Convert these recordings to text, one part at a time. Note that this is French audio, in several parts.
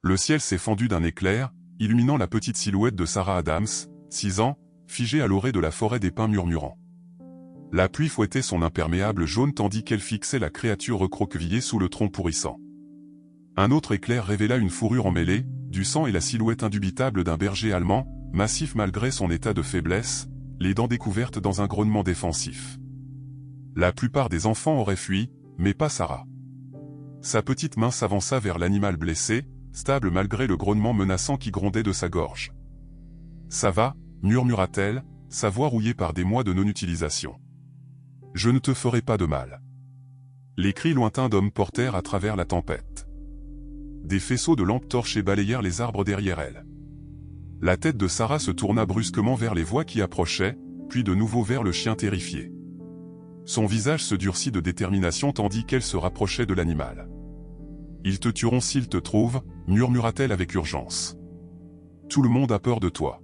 Le ciel s'est fendu d'un éclair, illuminant la petite silhouette de Sarah Adams, 6 ans, figée à l'orée de la forêt des pins murmurants. La pluie fouettait son imperméable jaune tandis qu'elle fixait la créature recroquevillée sous le tronc pourrissant. Un autre éclair révéla une fourrure emmêlée, du sang et la silhouette indubitable d'un berger allemand, massif malgré son état de faiblesse, les dents découvertes dans un grognement défensif. La plupart des enfants auraient fui, mais pas Sarah. Sa petite main s'avança vers l'animal blessé, stable malgré le grognement menaçant qui grondait de sa gorge. « Ça va » murmura-t-elle, sa voix rouillée par des mois de non-utilisation. « Je ne te ferai pas de mal. » Les cris lointains d'hommes portèrent à travers la tempête. Des faisceaux de lampes torchées balayèrent les arbres derrière elle. La tête de Sarah se tourna brusquement vers les voix qui approchaient, puis de nouveau vers le chien terrifié. Son visage se durcit de détermination tandis qu'elle se rapprochait de l'animal. « Ils te tueront s'ils te trouvent » murmura-t-elle avec urgence. « Tout le monde a peur de toi. »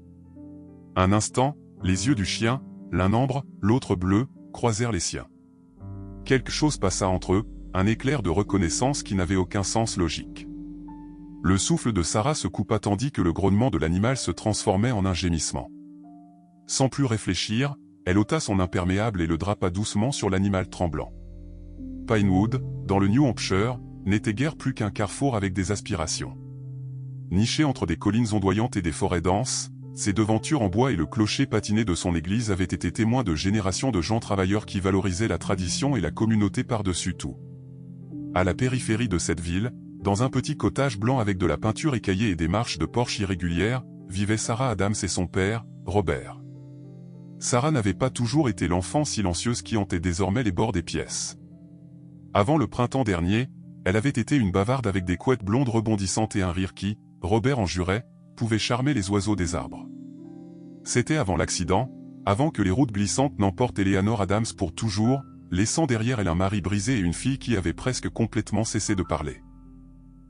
Un instant, les yeux du chien, l'un ambre, l'autre bleu, croisèrent les siens. Quelque chose passa entre eux, un éclair de reconnaissance qui n'avait aucun sens logique. Le souffle de Sarah se coupa tandis que le grognement de l'animal se transformait en un gémissement. Sans plus réfléchir, elle ôta son imperméable et le drapa doucement sur l'animal tremblant. Pinewood, dans le New Hampshire, n'était guère plus qu'un carrefour avec des aspirations. Niché entre des collines ondoyantes et des forêts denses, ses devantures en bois et le clocher patiné de son église avaient été témoins de générations de gens travailleurs qui valorisaient la tradition et la communauté par-dessus tout. À la périphérie de cette ville, dans un petit cottage blanc avec de la peinture écaillée et des marches de porche irrégulières, vivaient Sarah Adams et son père, Robert. Sarah n'avait pas toujours été l'enfant silencieuse qui hantait désormais les bords des pièces. Avant le printemps dernier, elle avait été une bavarde avec des couettes blondes rebondissantes et un rire qui, Robert en jurait, pouvait charmer les oiseaux des arbres. C'était avant l'accident, avant que les routes glissantes n'emportent Eleanor Adams pour toujours, laissant derrière elle un mari brisé et une fille qui avait presque complètement cessé de parler.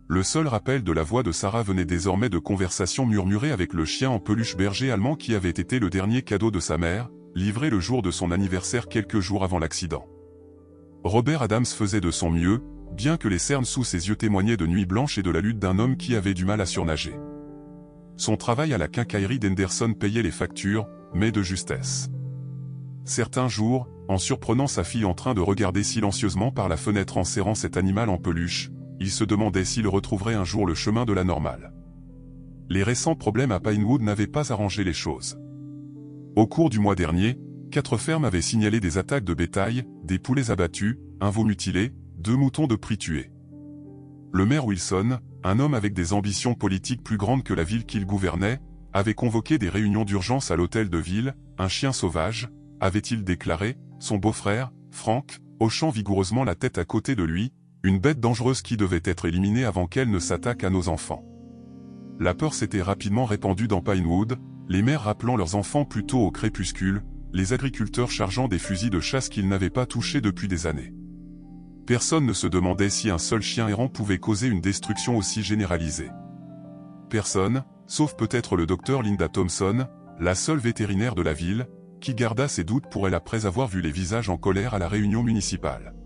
Le seul rappel de la voix de Sarah venait désormais de conversations murmurées avec le chien en peluche berger allemand qui avait été le dernier cadeau de sa mère, livré le jour de son anniversaire quelques jours avant l'accident. Robert Adams faisait de son mieux, bien que les cernes sous ses yeux témoignaient de nuits blanches et de la lutte d'un homme qui avait du mal à surnager. Son travail à la quincaillerie d'Henderson payait les factures, mais de justesse. Certains jours, en surprenant sa fille en train de regarder silencieusement par la fenêtre en serrant cet animal en peluche, il se demandait s'il retrouverait un jour le chemin de la normale. Les récents problèmes à Pinewood n'avaient pas arrangé les choses. Au cours du mois dernier, 4 fermes avaient signalé des attaques de bétail, des poulets abattus, un veau mutilé, 2 moutons de prix tués. Le maire Wilson, un homme avec des ambitions politiques plus grandes que la ville qu'il gouvernait, avait convoqué des réunions d'urgence à l'hôtel de ville. Un chien sauvage, avait-il déclaré, son beau-frère, Frank, hochant vigoureusement la tête à côté de lui, une bête dangereuse qui devait être éliminée avant qu'elle ne s'attaque à nos enfants. La peur s'était rapidement répandue dans Pinewood, les mères rappelant leurs enfants plus tôt au crépuscule, les agriculteurs chargeant des fusils de chasse qu'ils n'avaient pas touchés depuis des années. Personne ne se demandait si un seul chien errant pouvait causer une destruction aussi généralisée. Personne, sauf peut-être le docteur Linda Thompson, la seule vétérinaire de la ville, qui garda ses doutes pour elle après avoir vu les visages en colère à la réunion municipale.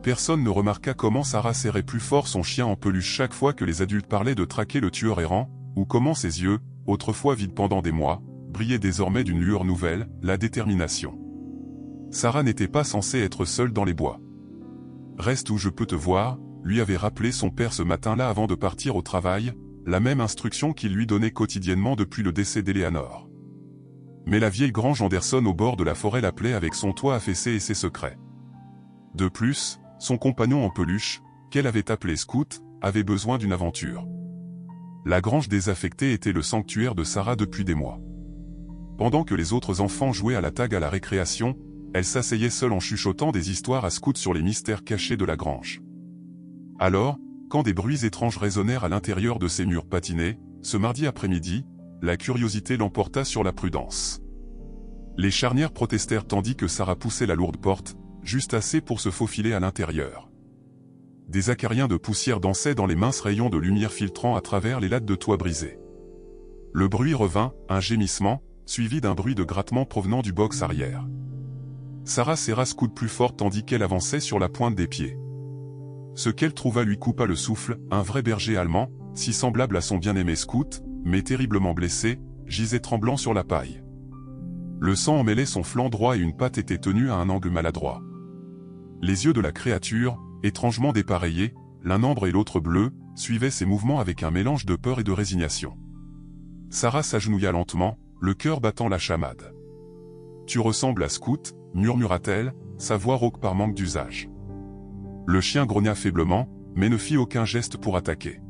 Personne ne remarqua comment Sarah serrait plus fort son chien en peluche chaque fois que les adultes parlaient de traquer le tueur errant, ou comment ses yeux, autrefois vides pendant des mois, brillaient désormais d'une lueur nouvelle, la détermination. Sarah n'était pas censée être seule dans les bois. « Reste où je peux te voir », lui avait rappelé son père ce matin-là avant de partir au travail, la même instruction qu'il lui donnait quotidiennement depuis le décès d'Eleanor. Mais la vieille grange Anderson au bord de la forêt l'appelait avec son toit affaissé et ses secrets. De plus, son compagnon en peluche, qu'elle avait appelé Scout, avait besoin d'une aventure. La grange désaffectée était le sanctuaire de Sarah depuis des mois. Pendant que les autres enfants jouaient à la tag à la récréation, elle s'asseyait seule en chuchotant des histoires à Scout sur les mystères cachés de la grange. Alors, quand des bruits étranges résonnèrent à l'intérieur de ces murs patinés, ce mardi après-midi, la curiosité l'emporta sur la prudence. Les charnières protestèrent tandis que Sarah poussait la lourde porte, juste assez pour se faufiler à l'intérieur. Des acariens de poussière dansaient dans les minces rayons de lumière filtrant à travers les lattes de toit brisées. Le bruit revint, un gémissement, suivi d'un bruit de grattement provenant du box arrière. Sarah serra Scout plus fort tandis qu'elle avançait sur la pointe des pieds. Ce qu'elle trouva lui coupa le souffle, un vrai berger allemand, si semblable à son bien-aimé Scout, mais terriblement blessé, gisait tremblant sur la paille. Le sang emmêlait son flanc droit et une patte était tenue à un angle maladroit. Les yeux de la créature, étrangement dépareillés, l'un ambre et l'autre bleu, suivaient ses mouvements avec un mélange de peur et de résignation. Sarah s'agenouilla lentement, le cœur battant la chamade. « Tu ressembles à Scout » murmura-t-elle, sa voix rauque par manque d'usage. Le chien grogna faiblement, mais ne fit aucun geste pour attaquer.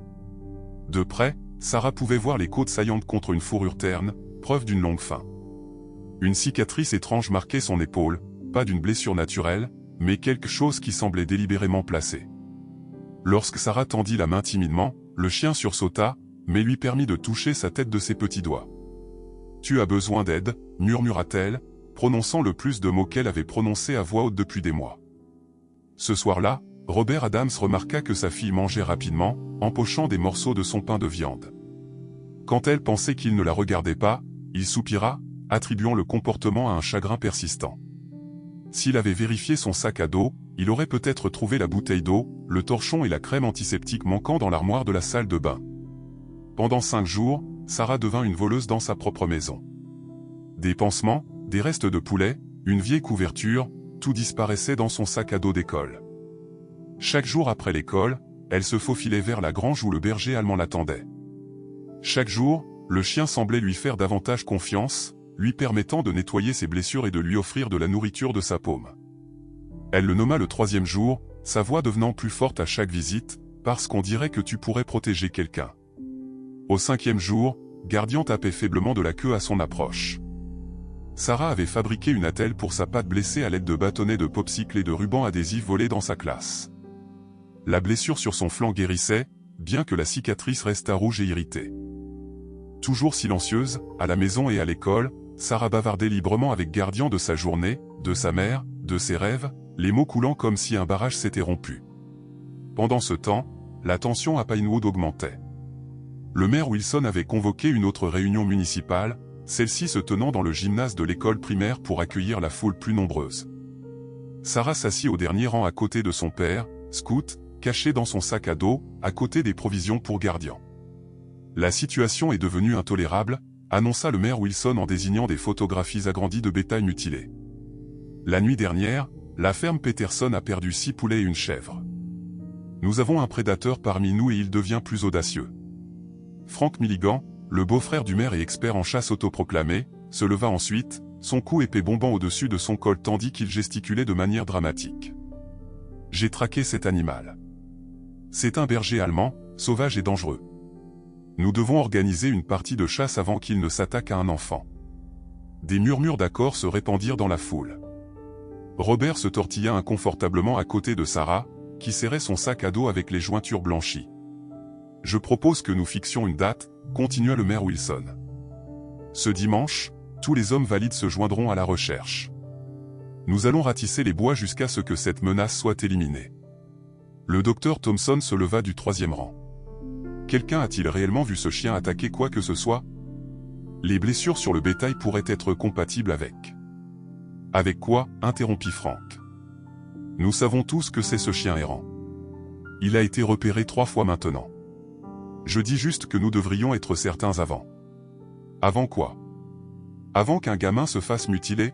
De près, Sarah pouvait voir les côtes saillantes contre une fourrure terne, preuve d'une longue faim. Une cicatrice étrange marquait son épaule, pas d'une blessure naturelle, mais quelque chose qui semblait délibérément placé. Lorsque Sarah tendit la main timidement, le chien sursauta, mais lui permit de toucher sa tête de ses petits doigts. « Tu as besoin d'aide » murmura-t-elle, prononçant le plus de mots qu'elle avait prononcés à voix haute depuis des mois. Ce soir-là, Robert Adams remarqua que sa fille mangeait rapidement, empochant des morceaux de son pain de viande. Quand elle pensait qu'il ne la regardait pas, il soupira, attribuant le comportement à un chagrin persistant. S'il avait vérifié son sac à dos, il aurait peut-être trouvé la bouteille d'eau, le torchon et la crème antiseptique manquant dans l'armoire de la salle de bain. Pendant 5 jours, Sarah devint une voleuse dans sa propre maison. Des pansements, des restes de poulet, une vieille couverture, tout disparaissait dans son sac à dos d'école. Chaque jour après l'école, elle se faufilait vers la grange où le berger allemand l'attendait. Chaque jour, le chien semblait lui faire davantage confiance, lui permettant de nettoyer ses blessures et de lui offrir de la nourriture de sa paume. Elle le nomma le 3e jour, sa voix devenant plus forte à chaque visite, parce qu'on dirait que tu pourrais protéger quelqu'un. Au 5e jour, Gardian tapait faiblement de la queue à son approche. Sarah avait fabriqué une attelle pour sa patte blessée à l'aide de bâtonnets de popsicle et de rubans adhésifs volés dans sa classe. La blessure sur son flanc guérissait, bien que la cicatrice restât rouge et irritée. Toujours silencieuse, à la maison et à l'école, Sarah bavardait librement avec Gardian de sa journée, de sa mère, de ses rêves, les mots coulant comme si un barrage s'était rompu. Pendant ce temps, la tension à Pinewood augmentait. Le maire Wilson avait convoqué une autre réunion municipale, celle-ci se tenant dans le gymnase de l'école primaire pour accueillir la foule plus nombreuse. Sarah s'assit au dernier rang à côté de son père, Scout, caché dans son sac à dos, à côté des provisions pour Gardian. La situation est devenue intolérable, annonça le maire Wilson en désignant des photographies agrandies de bétail mutilé. La nuit dernière, la ferme Peterson a perdu 6 poulets et une chèvre. Nous avons un prédateur parmi nous et il devient plus audacieux. Frank Milligan, le beau-frère du maire et expert en chasse autoproclamé, se leva ensuite, son cou épais bombant au-dessus de son col tandis qu'il gesticulait de manière dramatique. « J'ai traqué cet animal. C'est un berger allemand, sauvage et dangereux. Nous devons organiser une partie de chasse avant qu'il ne s'attaque à un enfant. » Des murmures d'accord se répandirent dans la foule. Robert se tortilla inconfortablement à côté de Sarah, qui serrait son sac à dos avec les jointures blanchies. « Je propose que nous fixions une date, » continua le maire Wilson. « Ce dimanche, tous les hommes valides se joindront à la recherche. Nous allons ratisser les bois jusqu'à ce que cette menace soit éliminée. » Le docteur Thompson se leva du 3e rang. « Quelqu'un a-t-il réellement vu ce chien attaquer quoi que ce soit? Les blessures sur le bétail pourraient être compatibles avec... » « Avec quoi ?» interrompit Frank. « Nous savons tous que c'est ce chien errant. Il a été repéré 3 fois maintenant. Je dis juste que nous devrions être certains avant. » « Avant quoi? Avant qu'un gamin se fasse mutiler ?»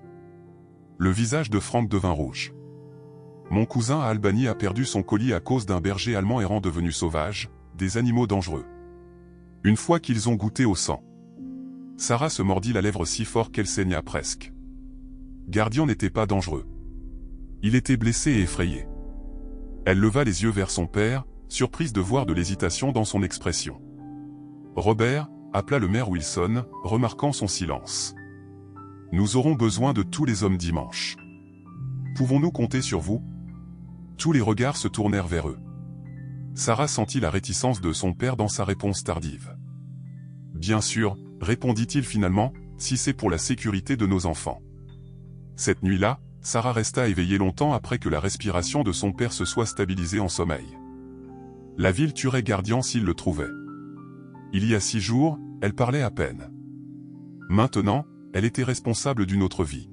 Le visage de Frank devint rouge. « Mon cousin à Albany a perdu son colis à cause d'un berger allemand errant devenu sauvage, des animaux dangereux. Une fois qu'ils ont goûté au sang. » Sarah se mordit la lèvre si fort qu'elle saigna presque. Gardian n'était pas dangereux. Il était blessé et effrayé. Elle leva les yeux vers son père, surprise de voir de l'hésitation dans son expression. Robert, appela le maire Wilson, remarquant son silence. Nous aurons besoin de tous les hommes dimanche. Pouvons-nous compter sur vous? Tous les regards se tournèrent vers eux. Sarah sentit la réticence de son père dans sa réponse tardive. Bien sûr, répondit-il finalement, si c'est pour la sécurité de nos enfants. Cette nuit-là, Sarah resta éveillée longtemps après que la respiration de son père se soit stabilisée en sommeil. La ville tuerait Gardian s'il le trouvait. Il y a 6 jours, elle parlait à peine. Maintenant, elle était responsable d'une autre vie.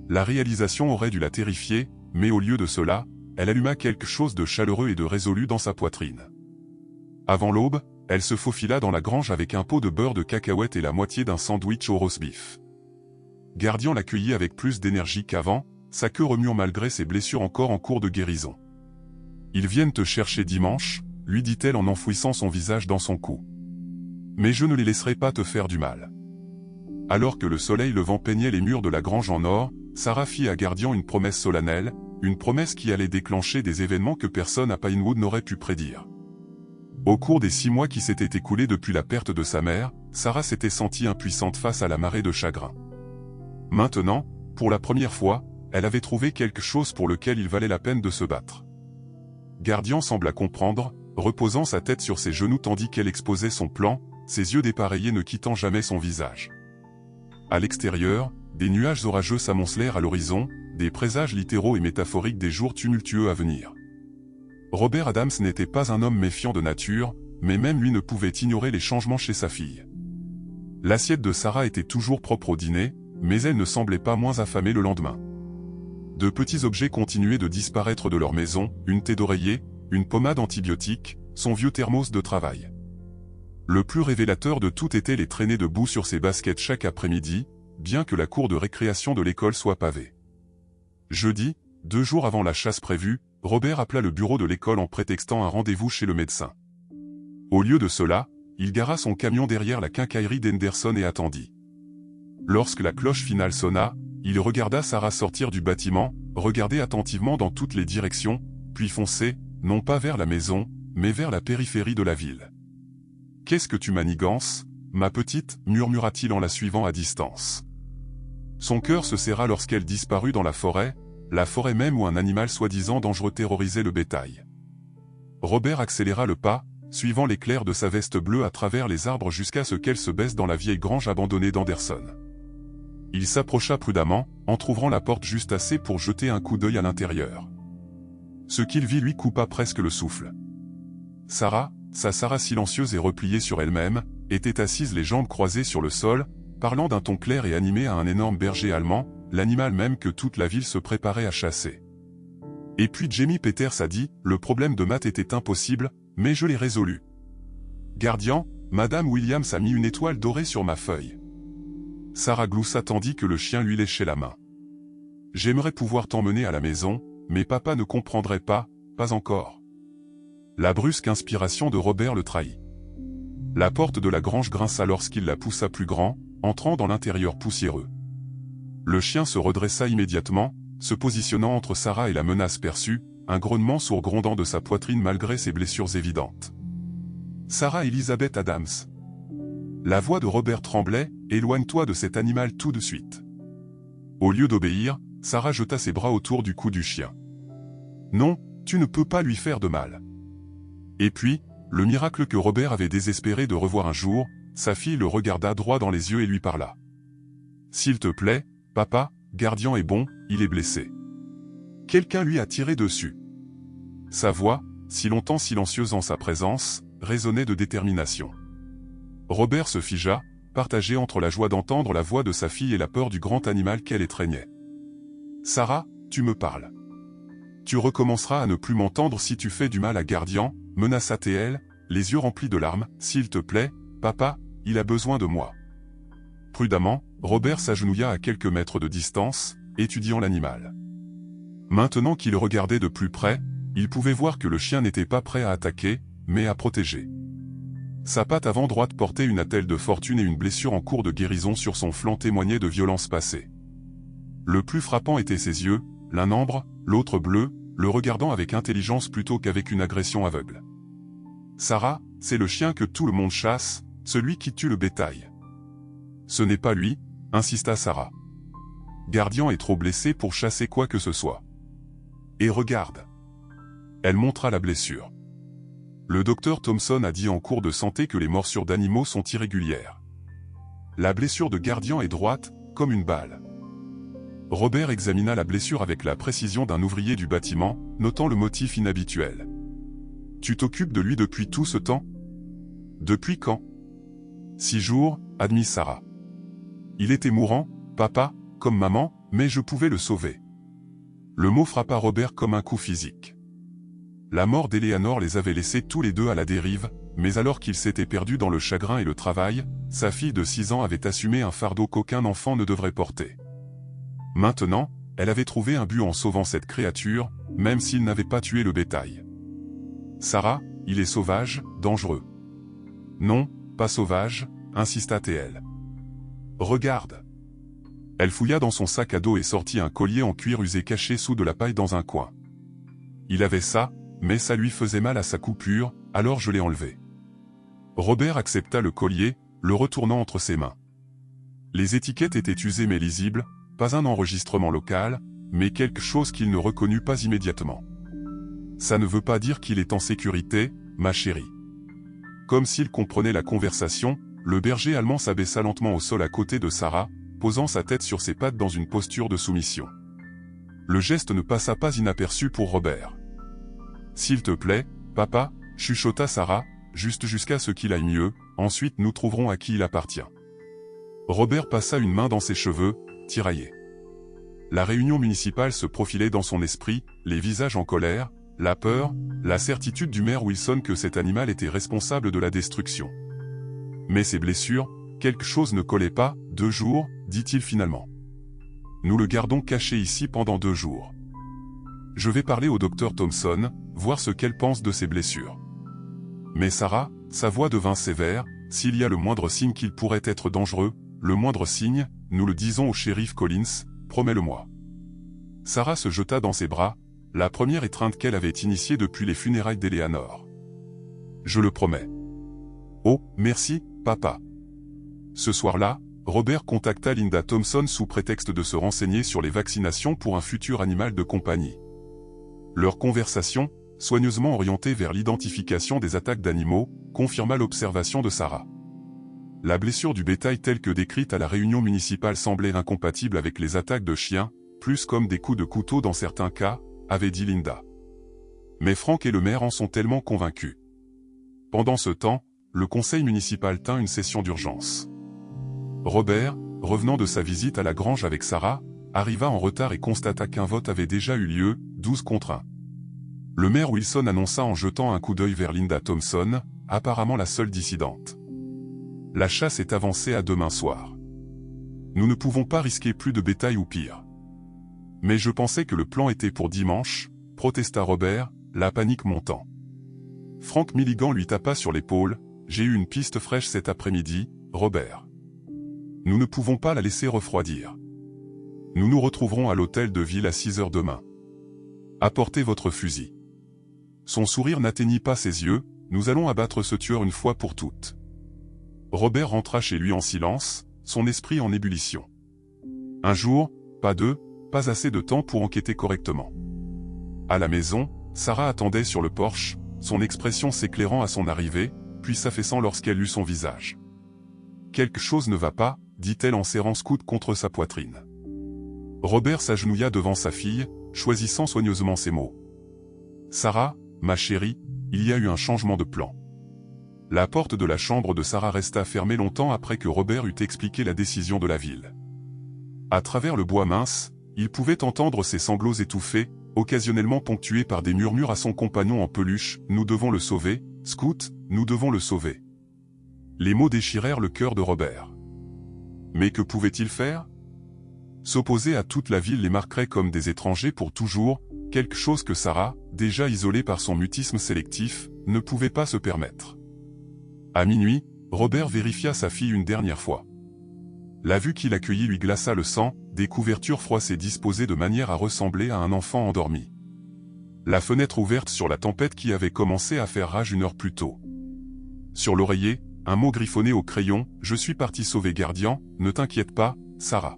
La réalisation aurait dû la terrifier, mais au lieu de cela, elle alluma quelque chose de chaleureux et de résolu dans sa poitrine. Avant l'aube, elle se faufila dans la grange avec un pot de beurre de cacahuète et la moitié d'un sandwich au roast beef. Gardian l'accueillit avec plus d'énergie qu'avant, sa queue remuant malgré ses blessures encore en cours de guérison. « Ils viennent te chercher dimanche », lui dit-elle en enfouissant son visage dans son cou. « Mais je ne les laisserai pas te faire du mal. » Alors que le soleil levant peignait les murs de la grange en or, Sarah fit à Gardian une promesse solennelle, une promesse qui allait déclencher des événements que personne à Pinewood n'aurait pu prédire. Au cours des 6 mois qui s'étaient écoulés depuis la perte de sa mère, Sarah s'était sentie impuissante face à la marée de chagrin. Maintenant, pour la première fois, elle avait trouvé quelque chose pour lequel il valait la peine de se battre. Gardian sembla comprendre, reposant sa tête sur ses genoux tandis qu'elle exposait son plan, ses yeux dépareillés ne quittant jamais son visage. À l'extérieur, des nuages orageux s'amoncelèrent à l'horizon, des présages littéraux et métaphoriques des jours tumultueux à venir. Robert Adams n'était pas un homme méfiant de nature, mais même lui ne pouvait ignorer les changements chez sa fille. L'assiette de Sarah était toujours propre au dîner, mais elle ne semblait pas moins affamée le lendemain. De petits objets continuaient de disparaître de leur maison, une thé d'oreiller, une pommade antibiotique, son vieux thermos de travail. Le plus révélateur de tout était les traînées de boue sur ses baskets chaque après-midi, bien que la cour de récréation de l'école soit pavée. Jeudi, 2 jours avant la chasse prévue, Robert appela le bureau de l'école en prétextant un rendez-vous chez le médecin. Au lieu de cela, il gara son camion derrière la quincaillerie d'Henderson et attendit. Lorsque la cloche finale sonna, il regarda Sarah sortir du bâtiment, regarder attentivement dans toutes les directions, puis foncer, non pas vers la maison, mais vers la périphérie de la ville. « Qu'est-ce que tu manigances, ma petite » murmura-t-il en la suivant à distance. Son cœur se serra lorsqu'elle disparut dans la forêt même où un animal soi-disant dangereux terrorisait le bétail. Robert accéléra le pas, suivant l'éclair de sa veste bleue à travers les arbres jusqu'à ce qu'elle se baisse dans la vieille grange abandonnée d'Henderson. Il s'approcha prudemment, entr'ouvrant la porte juste assez pour jeter un coup d'œil à l'intérieur. Ce qu'il vit lui coupa presque le souffle. Sarah, sa Sarah silencieuse et repliée sur elle-même, était assise les jambes croisées sur le sol, parlant d'un ton clair et animé à un énorme berger allemand, l'animal même que toute la ville se préparait à chasser. Et puis Jamie Peters a dit, le problème de Matt était impossible, mais je l'ai résolu. Gardian, Madame Williams a mis une étoile dorée sur ma feuille. Sarah gloussa tandis que le chien lui léchait la main. J'aimerais pouvoir t'emmener à la maison, mais papa ne comprendrait pas, pas encore. La brusque inspiration de Robert le trahit. La porte de la grange grinça lorsqu'il la poussa plus grand, entrant dans l'intérieur poussiéreux. Le chien se redressa immédiatement, se positionnant entre Sarah et la menace perçue, un grognement sourd grondant de sa poitrine malgré ses blessures évidentes. Sarah Elizabeth Adams. La voix de Robert tremblait, « Éloigne-toi de cet animal tout de suite. » Au lieu d'obéir, Sarah jeta ses bras autour du cou du chien. « Non, tu ne peux pas lui faire de mal. » Et puis, le miracle que Robert avait désespéré de revoir un jour, sa fille le regarda droit dans les yeux et lui parla. « S'il te plaît, papa, Gardian est bon, il est blessé. » Quelqu'un lui a tiré dessus. Sa voix, si longtemps silencieuse en sa présence, résonnait de détermination. Robert se figea, partagé entre la joie d'entendre la voix de sa fille et la peur du grand animal qu'elle étreignait. « Sarah, tu me parles. Tu recommenceras à ne plus m'entendre si tu fais du mal à Gardian, » menaça-t-elle, les yeux remplis de larmes. « S'il te plaît, papa, il a besoin de moi. » Prudemment, Robert s'agenouilla à quelques mètres de distance, étudiant l'animal. Maintenant qu'il regardait de plus près, il pouvait voir que le chien n'était pas prêt à attaquer, mais à protéger. Sa patte avant droite portait une attelle de fortune et une blessure en cours de guérison sur son flanc témoignait de violences passées. Le plus frappant étaient ses yeux, l'un ambre, l'autre bleu, le regardant avec intelligence plutôt qu'avec une agression aveugle. « Sarah, c'est le chien que tout le monde chasse, celui qui tue le bétail. »« Ce n'est pas lui, » insista Sarah. « Gardian est trop blessé pour chasser quoi que ce soit. Et regarde. » Elle montra la blessure. Le docteur Thompson a dit en cours de santé que les morsures d'animaux sont irrégulières. La blessure de Gardian est droite, comme une balle. Robert examina la blessure avec la précision d'un ouvrier du bâtiment, notant le motif inhabituel. « Tu t'occupes de lui depuis tout ce temps ? » ?»« Depuis quand ? » « 6 jours, admit Sarah. « Il était mourant, papa, comme maman, mais je pouvais le sauver. » Le mot frappa Robert comme un coup physique. La mort d'Eleanor les avait laissés tous les deux à la dérive, mais alors qu'il s'était perdu dans le chagrin et le travail, sa fille de 6 ans avait assumé un fardeau qu'aucun enfant ne devrait porter. Maintenant, elle avait trouvé un but en sauvant cette créature, même s'il n'avait pas tué le bétail. « Sarah, il est sauvage, dangereux. »« Non, pas sauvage, » insista T.L. « Regarde. » Elle fouilla dans son sac à dos et sortit un collier en cuir usé caché sous de la paille dans un coin. Il avait ça, mais ça lui faisait mal à sa coupure, alors je l'ai enlevé. Robert accepta le collier, le retournant entre ses mains. Les étiquettes étaient usées mais lisibles, pas un enregistrement local, mais quelque chose qu'il ne reconnut pas immédiatement. Ça ne veut pas dire qu'il est en sécurité, ma chérie. Comme s'il comprenait la conversation, le berger allemand s'abaissa lentement au sol à côté de Sarah, posant sa tête sur ses pattes dans une posture de soumission. Le geste ne passa pas inaperçu pour Robert. « S'il te plaît, papa, » chuchota Sarah, juste jusqu'à ce qu'il aille mieux, ensuite nous trouverons à qui il appartient. Robert passa une main dans ses cheveux, tiraillés. La réunion municipale se profilait dans son esprit, les visages en colère, la peur, la certitude du maire Wilson que cet animal était responsable de la destruction. Mais ses blessures, quelque chose ne collait pas, 2 jours, dit-il finalement. Nous le gardons caché ici pendant 2 jours. Je vais parler au docteur Thompson, voir ce qu'elle pense de ses blessures. Mais Sarah, sa voix devint sévère, s'il y a le moindre signe qu'il pourrait être dangereux, le moindre signe, nous le disons au shérif Collins, promets-le-moi. Sarah se jeta dans ses bras, la première étreinte qu'elle avait initiée depuis les funérailles d'Eleanor. Je le promets. Oh, merci, papa. Ce soir-là, Robert contacta Linda Thompson sous prétexte de se renseigner sur les vaccinations pour un futur animal de compagnie. Leur conversation, soigneusement orientée vers l'identification des attaques d'animaux, confirma l'observation de Sarah. La blessure du bétail telle que décrite à la réunion municipale semblait incompatible avec les attaques de chiens, plus comme des coups de couteau dans certains cas, avait dit Linda. Mais Frank et le maire en sont tellement convaincus. Pendant ce temps, le conseil municipal tint une session d'urgence. Robert, revenant de sa visite à la grange avec Sarah, arriva en retard et constata qu'un vote avait déjà eu lieu, 12 contre 1. Le maire Wilson annonça en jetant un coup d'œil vers Linda Thompson, apparemment la seule dissidente. La chasse est avancée à demain soir. Nous ne pouvons pas risquer plus de bétail ou pire. Mais je pensais que le plan était pour dimanche, protesta Robert, la panique montant. Frank Milligan lui tapa sur l'épaule, j'ai eu une piste fraîche cet après-midi, Robert. Nous ne pouvons pas la laisser refroidir. Nous nous retrouverons à l'hôtel de ville à 6 heures demain. Apportez votre fusil. Son sourire n'atteignit pas ses yeux, nous allons abattre ce tueur une fois pour toutes. Robert rentra chez lui en silence, son esprit en ébullition. Un jour, pas 2, pas assez de temps pour enquêter correctement. À la maison, Sarah attendait sur le porche, son expression s'éclairant à son arrivée, puis s'affaissant lorsqu'elle lut son visage. « Quelque chose ne va pas », dit-elle en serrant Scout contre sa poitrine. Robert s'agenouilla devant sa fille, choisissant soigneusement ses mots. « Sarah, ma chérie, il y a eu un changement de plan. » La porte de la chambre de Sarah resta fermée longtemps après que Robert eut expliqué la décision de la ville. À travers le bois mince, il pouvait entendre ses sanglots étouffés, occasionnellement ponctués par des murmures à son compagnon en peluche, « Nous devons le sauver, Scout, nous devons le sauver. » Les mots déchirèrent le cœur de Robert. Mais que pouvait-il faire? S'opposer à toute la ville les marquerait comme des étrangers pour toujours, quelque chose que Sarah, déjà isolée par son mutisme sélectif, ne pouvait pas se permettre. À minuit, Robert vérifia sa fille une dernière fois. La vue qu'il accueillit lui glaça le sang, des couvertures froissées disposées de manière à ressembler à un enfant endormi. La fenêtre ouverte sur la tempête qui avait commencé à faire rage 1 heure plus tôt. Sur l'oreiller, un mot griffonné au crayon, « Je suis parti sauver Gardien, ne t'inquiète pas, Sarah. »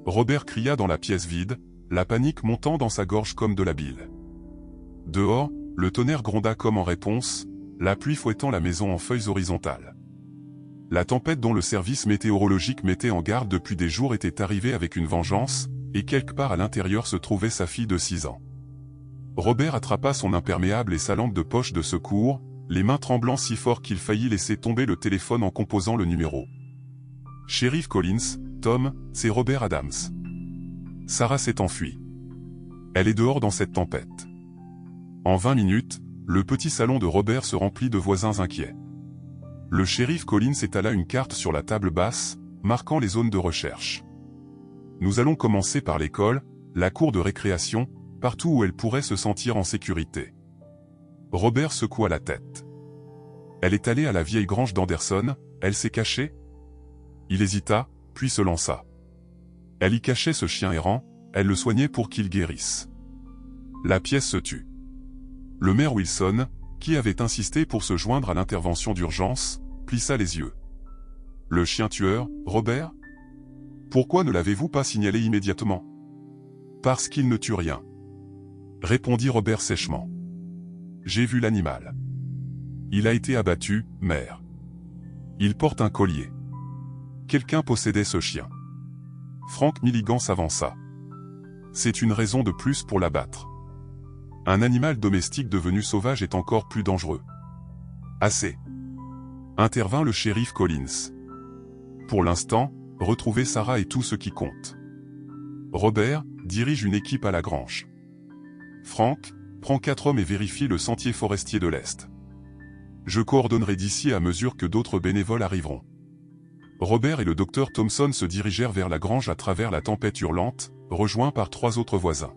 Robert cria dans la pièce vide, la panique montant dans sa gorge comme de la bile. Dehors, le tonnerre gronda comme en réponse, la pluie fouettant la maison en feuilles horizontales. La tempête dont le service météorologique mettait en garde depuis des jours était arrivée avec une vengeance, et quelque part à l'intérieur se trouvait sa fille de 6 ans. Robert attrapa son imperméable et sa lampe de poche de secours, les mains tremblant si fort qu'il faillit laisser tomber le téléphone en composant le numéro. « Shérif Collins, Tom, c'est Robert Adams. Sarah s'est enfuie. Elle est dehors dans cette tempête. » En 20 minutes, le petit salon de Robert se remplit de voisins inquiets. Le shérif Collins étala une carte sur la table basse, marquant les zones de recherche. Nous allons commencer par l'école, la cour de récréation, partout où elle pourrait se sentir en sécurité. Robert secoua la tête. Elle est allée à la vieille grange d'Anderson, elle s'est cachée? Il hésita, puis se lança. Elle y cachait ce chien errant, elle le soignait pour qu'il guérisse. La pièce se tut. Le maire Wilson, qui avait insisté pour se joindre à l'intervention d'urgence, plissa les yeux. Le chien tueur, Robert? Pourquoi ne l'avez-vous pas signalé immédiatement? Parce qu'il ne tue rien, répondit Robert sèchement. J'ai vu l'animal. Il a été abattu, maire. Il porte un collier. Quelqu'un possédait ce chien. Frank Milligan s'avança. C'est une raison de plus pour l'abattre. Un animal domestique devenu sauvage est encore plus dangereux. Assez. Intervint le shérif Collins. Pour l'instant, retrouvez Sarah et tout ce qui compte. Robert dirige une équipe à la grange. Frank prend 4 hommes et vérifie le sentier forestier de l'Est. Je coordonnerai d'ici à mesure que d'autres bénévoles arriveront. Robert et le docteur Thompson se dirigèrent vers la grange à travers la tempête hurlante, rejoints par 3 autres voisins.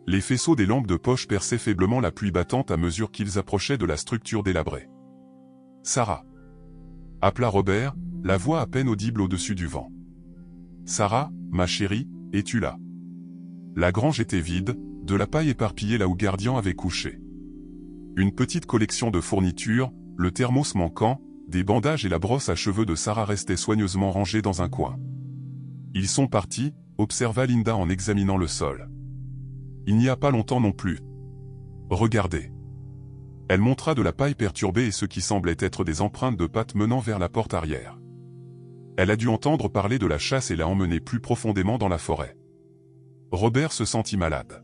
Les faisceaux des lampes de poche perçaient faiblement la pluie battante à mesure qu'ils approchaient de la structure délabrée. « Sarah !» appela Robert, la voix à peine audible au-dessus du vent. « Sarah, ma chérie, es-tu là ?» La grange était vide, de la paille éparpillée là où Gardian avait couché. Une petite collection de fournitures, le thermos manquant, des bandages et la brosse à cheveux de Sarah restaient soigneusement rangés dans un coin. « Ils sont partis », observa Linda en examinant le sol. « Il n'y a pas longtemps non plus. Regardez. » Elle montra de la paille perturbée et ce qui semblait être des empreintes de pattes menant vers la porte arrière. Elle a dû entendre parler de la chasse et l'a emmenée plus profondément dans la forêt. Robert se sentit malade.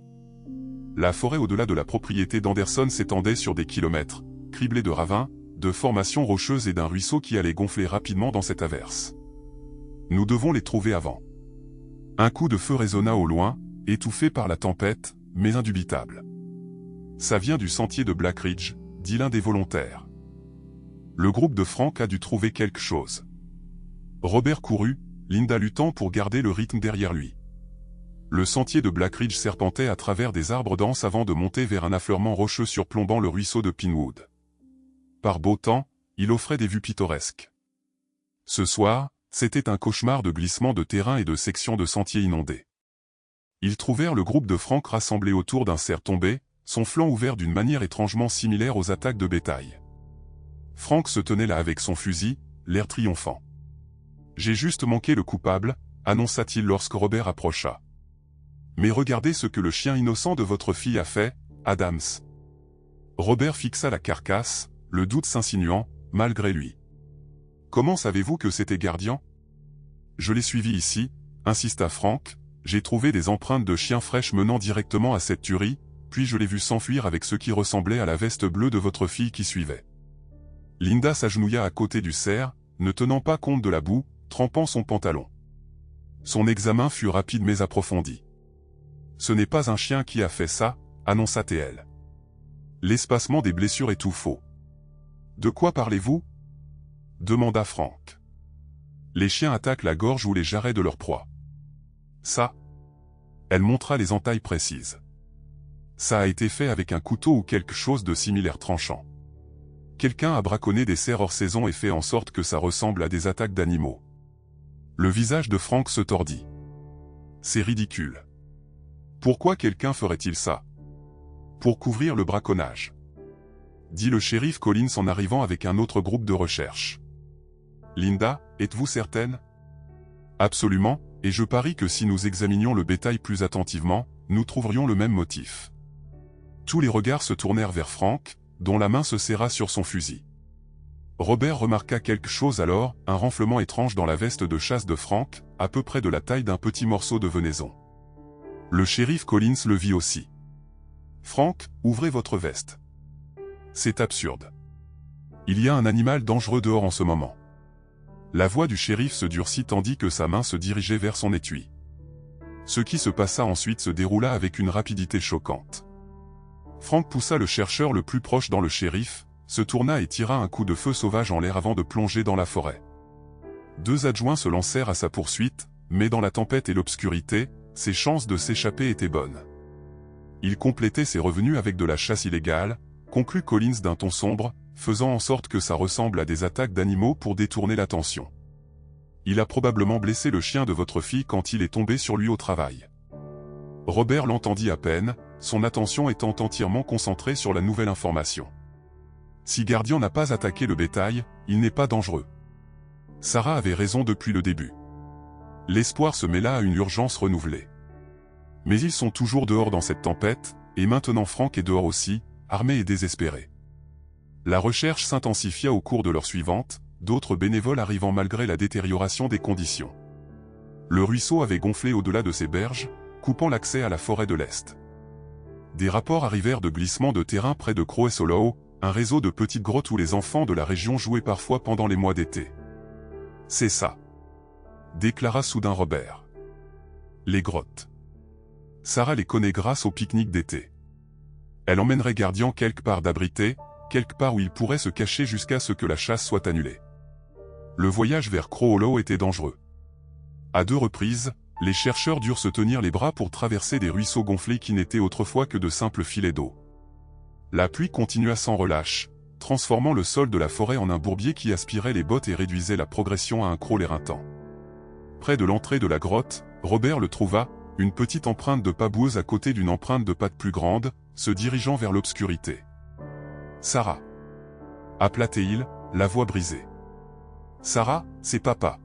La forêt au-delà de la propriété d'Anderson s'étendait sur des kilomètres, criblée de ravins, de formations rocheuses et d'un ruisseau qui allait gonfler rapidement dans cette averse. Nous devons les trouver avant. Un coup de feu résonna au loin, étouffé par la tempête, mais indubitable. Ça vient du sentier de Black Ridge, dit l'un des volontaires. Le groupe de Frank a dû trouver quelque chose. Robert courut, Linda luttant pour garder le rythme derrière lui. Le sentier de Black Ridge serpentait à travers des arbres denses avant de monter vers un affleurement rocheux surplombant le ruisseau de Pinwood. Par beau temps, il offrait des vues pittoresques. Ce soir, c'était un cauchemar de glissements de terrain et de sections de sentiers inondés. Ils trouvèrent le groupe de Frank rassemblé autour d'un cerf tombé, son flanc ouvert d'une manière étrangement similaire aux attaques de bétail. Frank se tenait là avec son fusil, l'air triomphant. « J'ai juste manqué le coupable », annonça-t-il lorsque Robert approcha. « Mais regardez ce que le chien innocent de votre fille a fait, Adams. » Robert fixa la carcasse, le doute s'insinuant, malgré lui. « Comment savez-vous que c'était Gardian ?»« Je l'ai suivi ici, » insista Frank, « j'ai trouvé des empreintes de chiens fraîches menant directement à cette tuerie, puis je l'ai vu s'enfuir avec ce qui ressemblait à la veste bleue de votre fille qui suivait. » Linda s'agenouilla à côté du cerf, ne tenant pas compte de la boue, trempant son pantalon. Son examen fut rapide mais approfondi. « Ce n'est pas un chien qui a fait ça, » annonça-t-elle. L'espacement des blessures est tout faux. « De quoi parlez-vous » demanda Frank. « Les chiens attaquent la gorge ou les jarrets de leur proie. »« Ça ?» Elle montra les entailles précises. « Ça a été fait avec un couteau ou quelque chose de similaire tranchant. Quelqu'un a braconné des cerfs hors saison et fait en sorte que ça ressemble à des attaques d'animaux. » Le visage de Frank se tordit. « C'est ridicule. Pourquoi quelqu'un ferait-il ça ? Pour couvrir le braconnage, » dit le shérif Collins en arrivant avec un autre groupe de recherche. « Linda, êtes-vous certaine ? » Absolument, et je parie que si nous examinions le bétail plus attentivement, nous trouverions le même motif. Tous les regards se tournèrent vers Frank, dont la main se serra sur son fusil. Robert remarqua quelque chose alors, un renflement étrange dans la veste de chasse de Frank, à peu près de la taille d'un petit morceau de venaison. Le shérif Collins le vit aussi. « Frank, ouvrez votre veste. C'est absurde. Il y a un animal dangereux dehors en ce moment. » La voix du shérif se durcit tandis que sa main se dirigeait vers son étui. Ce qui se passa ensuite se déroula avec une rapidité choquante. Frank poussa le chercheur le plus proche dans le shérif, se tourna et tira un coup de feu sauvage en l'air avant de plonger dans la forêt. 2 adjoints se lancèrent à sa poursuite, mais dans la tempête et l'obscurité, ses chances de s'échapper étaient bonnes. Il complétait ses revenus avec de la chasse illégale, conclut Collins d'un ton sombre, faisant en sorte que ça ressemble à des attaques d'animaux pour détourner l'attention. Il a probablement blessé le chien de votre fille quand il est tombé sur lui au travail. Robert l'entendit à peine, son attention étant entièrement concentrée sur la nouvelle information. Si Guardian n'a pas attaqué le bétail, il n'est pas dangereux. Sarah avait raison depuis le début. L'espoir se mêla à une urgence renouvelée. Mais ils sont toujours dehors dans cette tempête, et maintenant Frank est dehors aussi, armé et désespéré. La recherche s'intensifia au cours de l'heure suivante, d'autres bénévoles arrivant malgré la détérioration des conditions. Le ruisseau avait gonflé au-delà de ses berges, coupant l'accès à la forêt de l'Est. Des rapports arrivèrent de glissements de terrain près de Crowes Hollow, un réseau de petites grottes où les enfants de la région jouaient parfois pendant les mois d'été. « C'est ça », déclara soudain Robert. « Les grottes. Sarah les connaît grâce au pique-nique d'été. Elle emmènerait Guardian quelque part d'abrité, quelque part où il pourrait se cacher jusqu'à ce que la chasse soit annulée. » Le voyage vers Crowes Hollow était dangereux. À 2 reprises, les chercheurs durent se tenir les bras pour traverser des ruisseaux gonflés qui n'étaient autrefois que de simples filets d'eau. La pluie continua sans relâche, transformant le sol de la forêt en un bourbier qui aspirait les bottes et réduisait la progression à un crawl éreintant. Près de l'entrée de la grotte, Robert le trouva, une petite empreinte de pas boueuse à côté d'une empreinte de pattes plus grande, se dirigeant vers l'obscurité. « Sarah » appela-t-il, la voix brisée. « Sarah, c'est papa.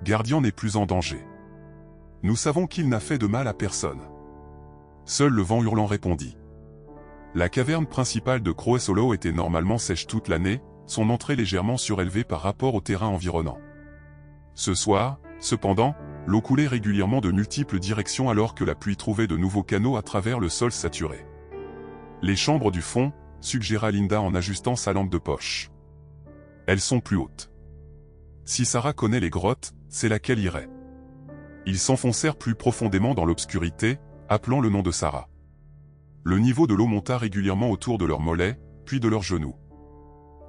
Guardian n'est plus en danger. Nous savons qu'il n'a fait de mal à personne. » Seul le vent hurlant répondit. La caverne principale de Crowes Hollow était normalement sèche toute l'année, son entrée légèrement surélevée par rapport au terrain environnant. Ce soir, cependant, l'eau coulait régulièrement de multiples directions alors que la pluie trouvait de nouveaux canaux à travers le sol saturé. « Les chambres du fond » suggéra Linda en ajustant sa lampe de poche. « Elles sont plus hautes. Si Sarah connaît les grottes, c'est laquelle irait. » Ils s'enfoncèrent plus profondément dans l'obscurité, appelant le nom de Sarah. Le niveau de l'eau monta régulièrement autour de leurs mollets, puis de leurs genoux.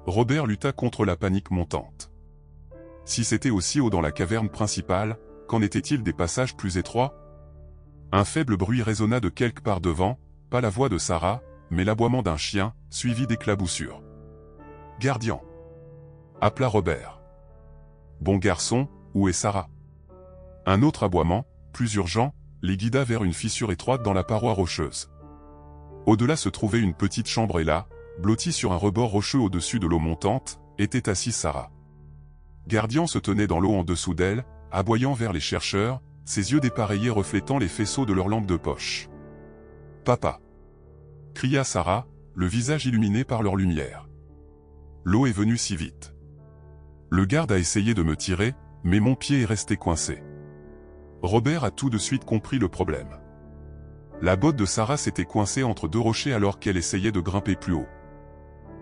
Robert lutta contre la panique montante. Si c'était aussi haut dans la caverne principale, qu'en était-il des passages plus étroits? Un faible bruit résonna de quelque part devant, pas la voix de Sarah, mais l'aboiement d'un chien, suivi d'éclaboussures. « Guardian » appela Robert. « Bon garçon, où est Sarah ?» Un autre aboiement, plus urgent, les guida vers une fissure étroite dans la paroi rocheuse. Au-delà se trouvait une petite chambre et là, blottie sur un rebord rocheux au-dessus de l'eau montante, était assise Sarah. Guardian se tenait dans l'eau en dessous d'elle, aboyant vers les chercheurs, ses yeux dépareillés reflétant les faisceaux de leur lampe de poche. « Papa » cria Sarah, le visage illuminé par leur lumière. L'eau est venue si vite. Le garde a essayé de me tirer, mais mon pied est resté coincé. Robert a tout de suite compris le problème. La botte de Sarah s'était coincée entre 2 rochers alors qu'elle essayait de grimper plus haut.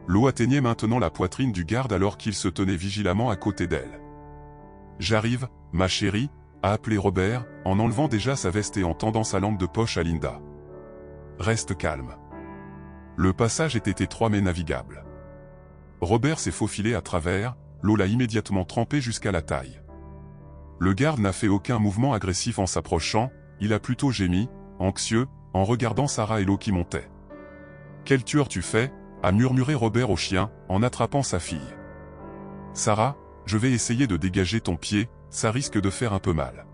L'eau atteignait maintenant la poitrine du garde alors qu'il se tenait vigilamment à côté d'elle. « J'arrive, ma chérie » a appelé Robert, en enlevant déjà sa veste et en tendant sa lampe de poche à Linda. « Reste calme. » Le passage était étroit mais navigable. Robert s'est faufilé à travers, l'eau l'a immédiatement trempé jusqu'à la taille. Le garde n'a fait aucun mouvement agressif en s'approchant, il a plutôt gémi, anxieux, en regardant Sarah et l'eau qui montait. « Quel tueur tu fais » a murmuré Robert au chien, en attrapant sa fille. « Sarah, je vais essayer de dégager ton pied, ça risque de faire un peu mal. »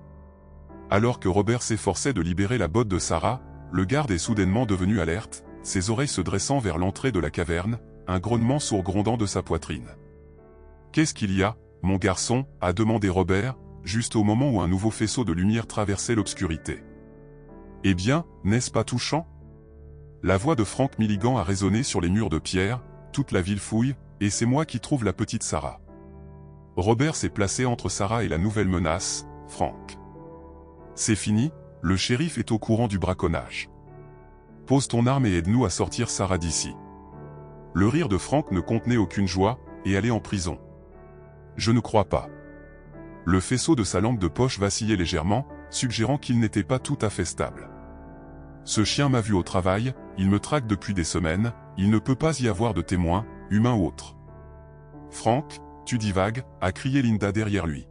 Alors que Robert s'efforçait de libérer la botte de Sarah, le garde est soudainement devenu alerte, ses oreilles se dressant vers l'entrée de la caverne, un grognement sourd grondant de sa poitrine. « Qu'est-ce qu'il y a, mon garçon » a demandé Robert, juste au moment où un nouveau faisceau de lumière traversait l'obscurité. « Eh bien, n'est-ce pas touchant ?» La voix de Frank Milligan a résonné sur les murs de pierre, toute la ville fouille, et c'est moi qui trouve la petite Sarah. Robert s'est placé entre Sarah et la nouvelle menace, Frank. « C'est fini, le shérif est au courant du braconnage. Pose ton arme et aide-nous à sortir Sarah d'ici. » Le rire de Frank ne contenait aucune joie, et aller en prison. Je ne crois pas. Le faisceau de sa lampe de poche vacillait légèrement, suggérant qu'il n'était pas tout à fait stable. Ce chien m'a vu au travail, il me traque depuis des semaines, il ne peut pas y avoir de témoins, humains ou autres. Frank, tu divagues, a crié Linda derrière lui.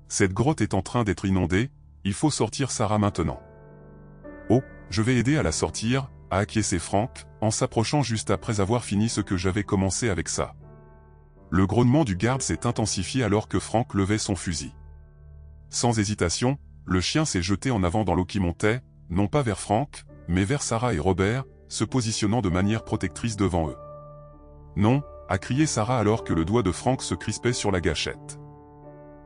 Cette grotte est en train d'être inondée, il faut sortir Sarah maintenant. Oh, je vais aider à la sortir, a acquiescé Frank, en s'approchant juste après avoir fini ce que j'avais commencé avec ça. Le grognement du garde s'est intensifié alors que Frank levait son fusil. Sans hésitation, le chien s'est jeté en avant dans l'eau qui montait, non pas vers Frank, mais vers Sarah et Robert, se positionnant de manière protectrice devant eux. Non, a crié Sarah alors que le doigt de Frank se crispait sur la gâchette.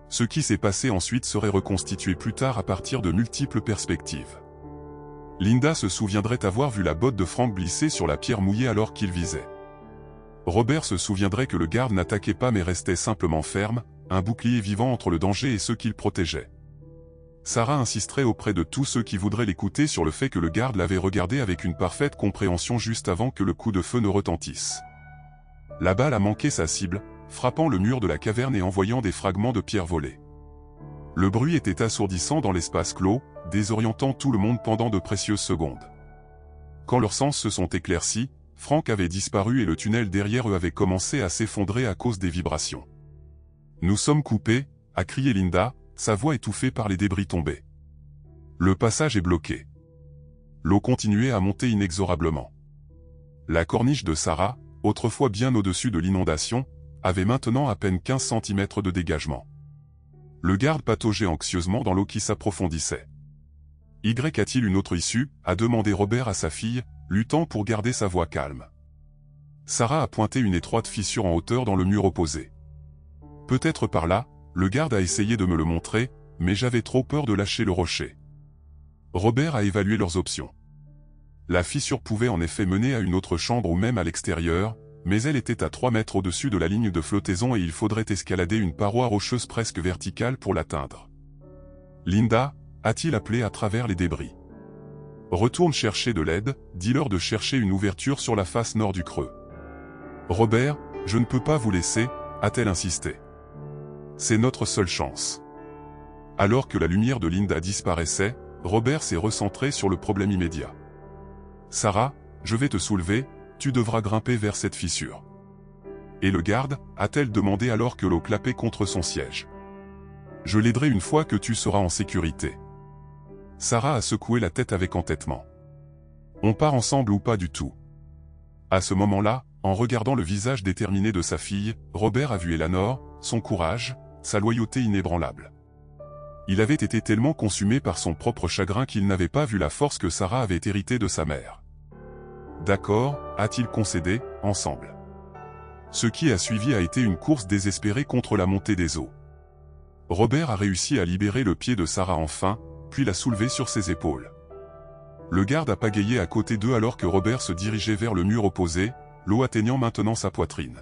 Ce qui s'est passé ensuite serait reconstitué plus tard à partir de multiples perspectives. Linda se souviendrait avoir vu la botte de Frank glisser sur la pierre mouillée alors qu'il visait. Robert se souviendrait que le garde n'attaquait pas mais restait simplement ferme, un bouclier vivant entre le danger et ceux qu'il protégeait. Sarah insisterait auprès de tous ceux qui voudraient l'écouter sur le fait que le garde l'avait regardé avec une parfaite compréhension juste avant que le coup de feu ne retentisse. La balle a manqué sa cible, frappant le mur de la caverne et envoyant des fragments de pierre volés. Le bruit était assourdissant dans l'espace clos, désorientant tout le monde pendant de précieuses secondes. Quand leurs sens se sont éclaircis, Frank avait disparu et le tunnel derrière eux avait commencé à s'effondrer à cause des vibrations. « Nous sommes coupés », a crié Linda, sa voix étouffée par les débris tombés. Le passage est bloqué. L'eau continuait à monter inexorablement. La corniche de Sarah, autrefois bien au-dessus de l'inondation, avait maintenant à peine 15 cm de dégagement. Le garde pataugeait anxieusement dans l'eau qui s'approfondissait. « Y a-t-il une autre issue ?» a demandé Robert à sa fille, luttant pour garder sa voix calme. Sarah a pointé une étroite fissure en hauteur dans le mur opposé. « Peut-être par là, le garde a essayé de me le montrer, mais j'avais trop peur de lâcher le rocher. » Robert a évalué leurs options. La fissure pouvait en effet mener à une autre chambre ou même à l'extérieur, mais elle était à 3 mètres au-dessus de la ligne de flottaison et il faudrait escalader une paroi rocheuse presque verticale pour l'atteindre. « Linda » a-t-il appelé à travers les débris. « Retourne chercher de l'aide, dis-leur de chercher une ouverture sur la face nord du creux. »« Robert, je ne peux pas vous laisser » a-t-elle insisté. « C'est notre seule chance. » Alors que la lumière de Linda disparaissait, Robert s'est recentré sur le problème immédiat. « Sarah, je vais te soulever, tu devras grimper vers cette fissure. »« Et le garde » a-t-elle demandé alors que l'eau clapait contre son siège. « Je l'aiderai une fois que tu seras en sécurité. » Sarah a secoué la tête avec entêtement. « On part ensemble ou pas du tout ?» À ce moment-là, en regardant le visage déterminé de sa fille, Robert a vu Eleanor, son courage, sa loyauté inébranlable. Il avait été tellement consumé par son propre chagrin qu'il n'avait pas vu la force que Sarah avait héritée de sa mère. « D'accord » a-t-il concédé, ensemble. Ce qui a suivi a été une course désespérée contre la montée des eaux. Robert a réussi à libérer le pied de Sarah enfin, puis l'a soulevé sur ses épaules. Le garde a pagayé à côté d'eux alors que Robert se dirigeait vers le mur opposé, l'eau atteignant maintenant sa poitrine.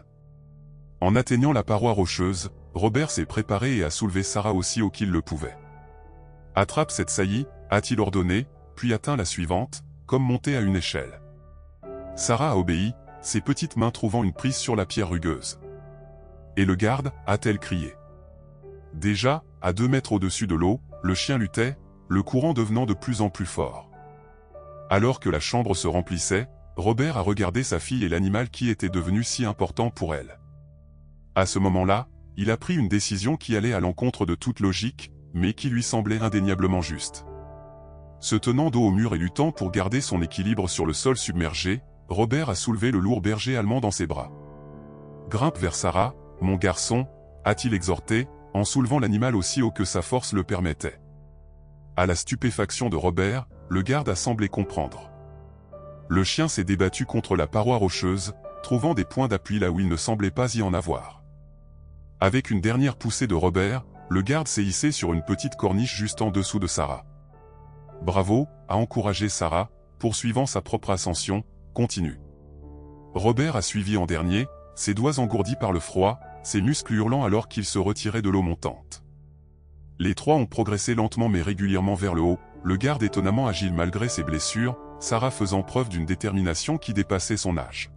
En atteignant la paroi rocheuse, Robert s'est préparé et a soulevé Sarah aussi haut qu'il le pouvait. « Attrape cette saillie » a-t-il ordonné, puis atteint la suivante, comme monter à une échelle. Sarah a obéi, ses petites mains trouvant une prise sur la pierre rugueuse. « Et le garde » a-t-elle crié. Déjà, à 2 mètres au-dessus de l'eau, le chien luttait, le courant devenant de plus en plus fort. Alors que la chambre se remplissait, Robert a regardé sa fille et l'animal qui était devenu si important pour elle. À ce moment-là, il a pris une décision qui allait à l'encontre de toute logique, mais qui lui semblait indéniablement juste. Se tenant dos au mur et luttant pour garder son équilibre sur le sol submergé, Robert a soulevé le lourd berger allemand dans ses bras. « Grimpe vers Sarah, mon garçon » a-t-il exhorté, en soulevant l'animal aussi haut que sa force le permettait. À la stupéfaction de Robert, le garde a semblé comprendre. Le chien s'est débattu contre la paroi rocheuse, trouvant des points d'appui là où il ne semblait pas y en avoir. Avec une dernière poussée de Robert, le garde s'est hissé sur une petite corniche juste en dessous de Sarah. « Bravo » a encouragé Sarah, poursuivant sa propre ascension, continue. Robert a suivi en dernier, ses doigts engourdis par le froid, ses muscles hurlant alors qu'il se retirait de l'eau montante. Les trois ont progressé lentement mais régulièrement vers le haut, le garde étonnamment agile malgré ses blessures, Sarah faisant preuve d'une détermination qui dépassait son âge.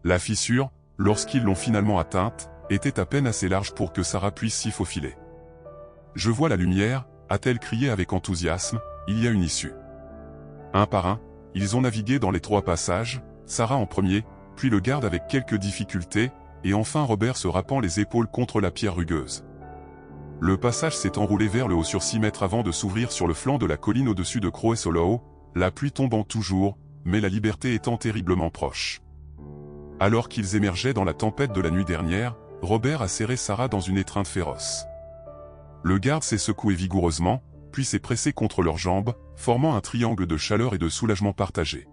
La fissure, lorsqu'ils l'ont finalement atteinte, était à peine assez large pour que Sarah puisse s'y faufiler. « Je vois la lumière » a-t-elle crié avec enthousiasme, « il y a une issue. » Un par un, ils ont navigué dans les 3 passages, Sarah en premier, puis le garde avec quelques difficultés, et enfin Robert se râpant les épaules contre la pierre rugueuse. Le passage s'est enroulé vers le haut sur 6 mètres avant de s'ouvrir sur le flanc de la colline au-dessus de Croes Hollow, la pluie tombant toujours, mais la liberté étant terriblement proche. Alors qu'ils émergeaient dans la tempête de la nuit dernière, Robert a serré Sarah dans une étreinte féroce. Le garde s'est secoué vigoureusement, puis s'est pressé contre leurs jambes, formant un triangle de chaleur et de soulagement partagé.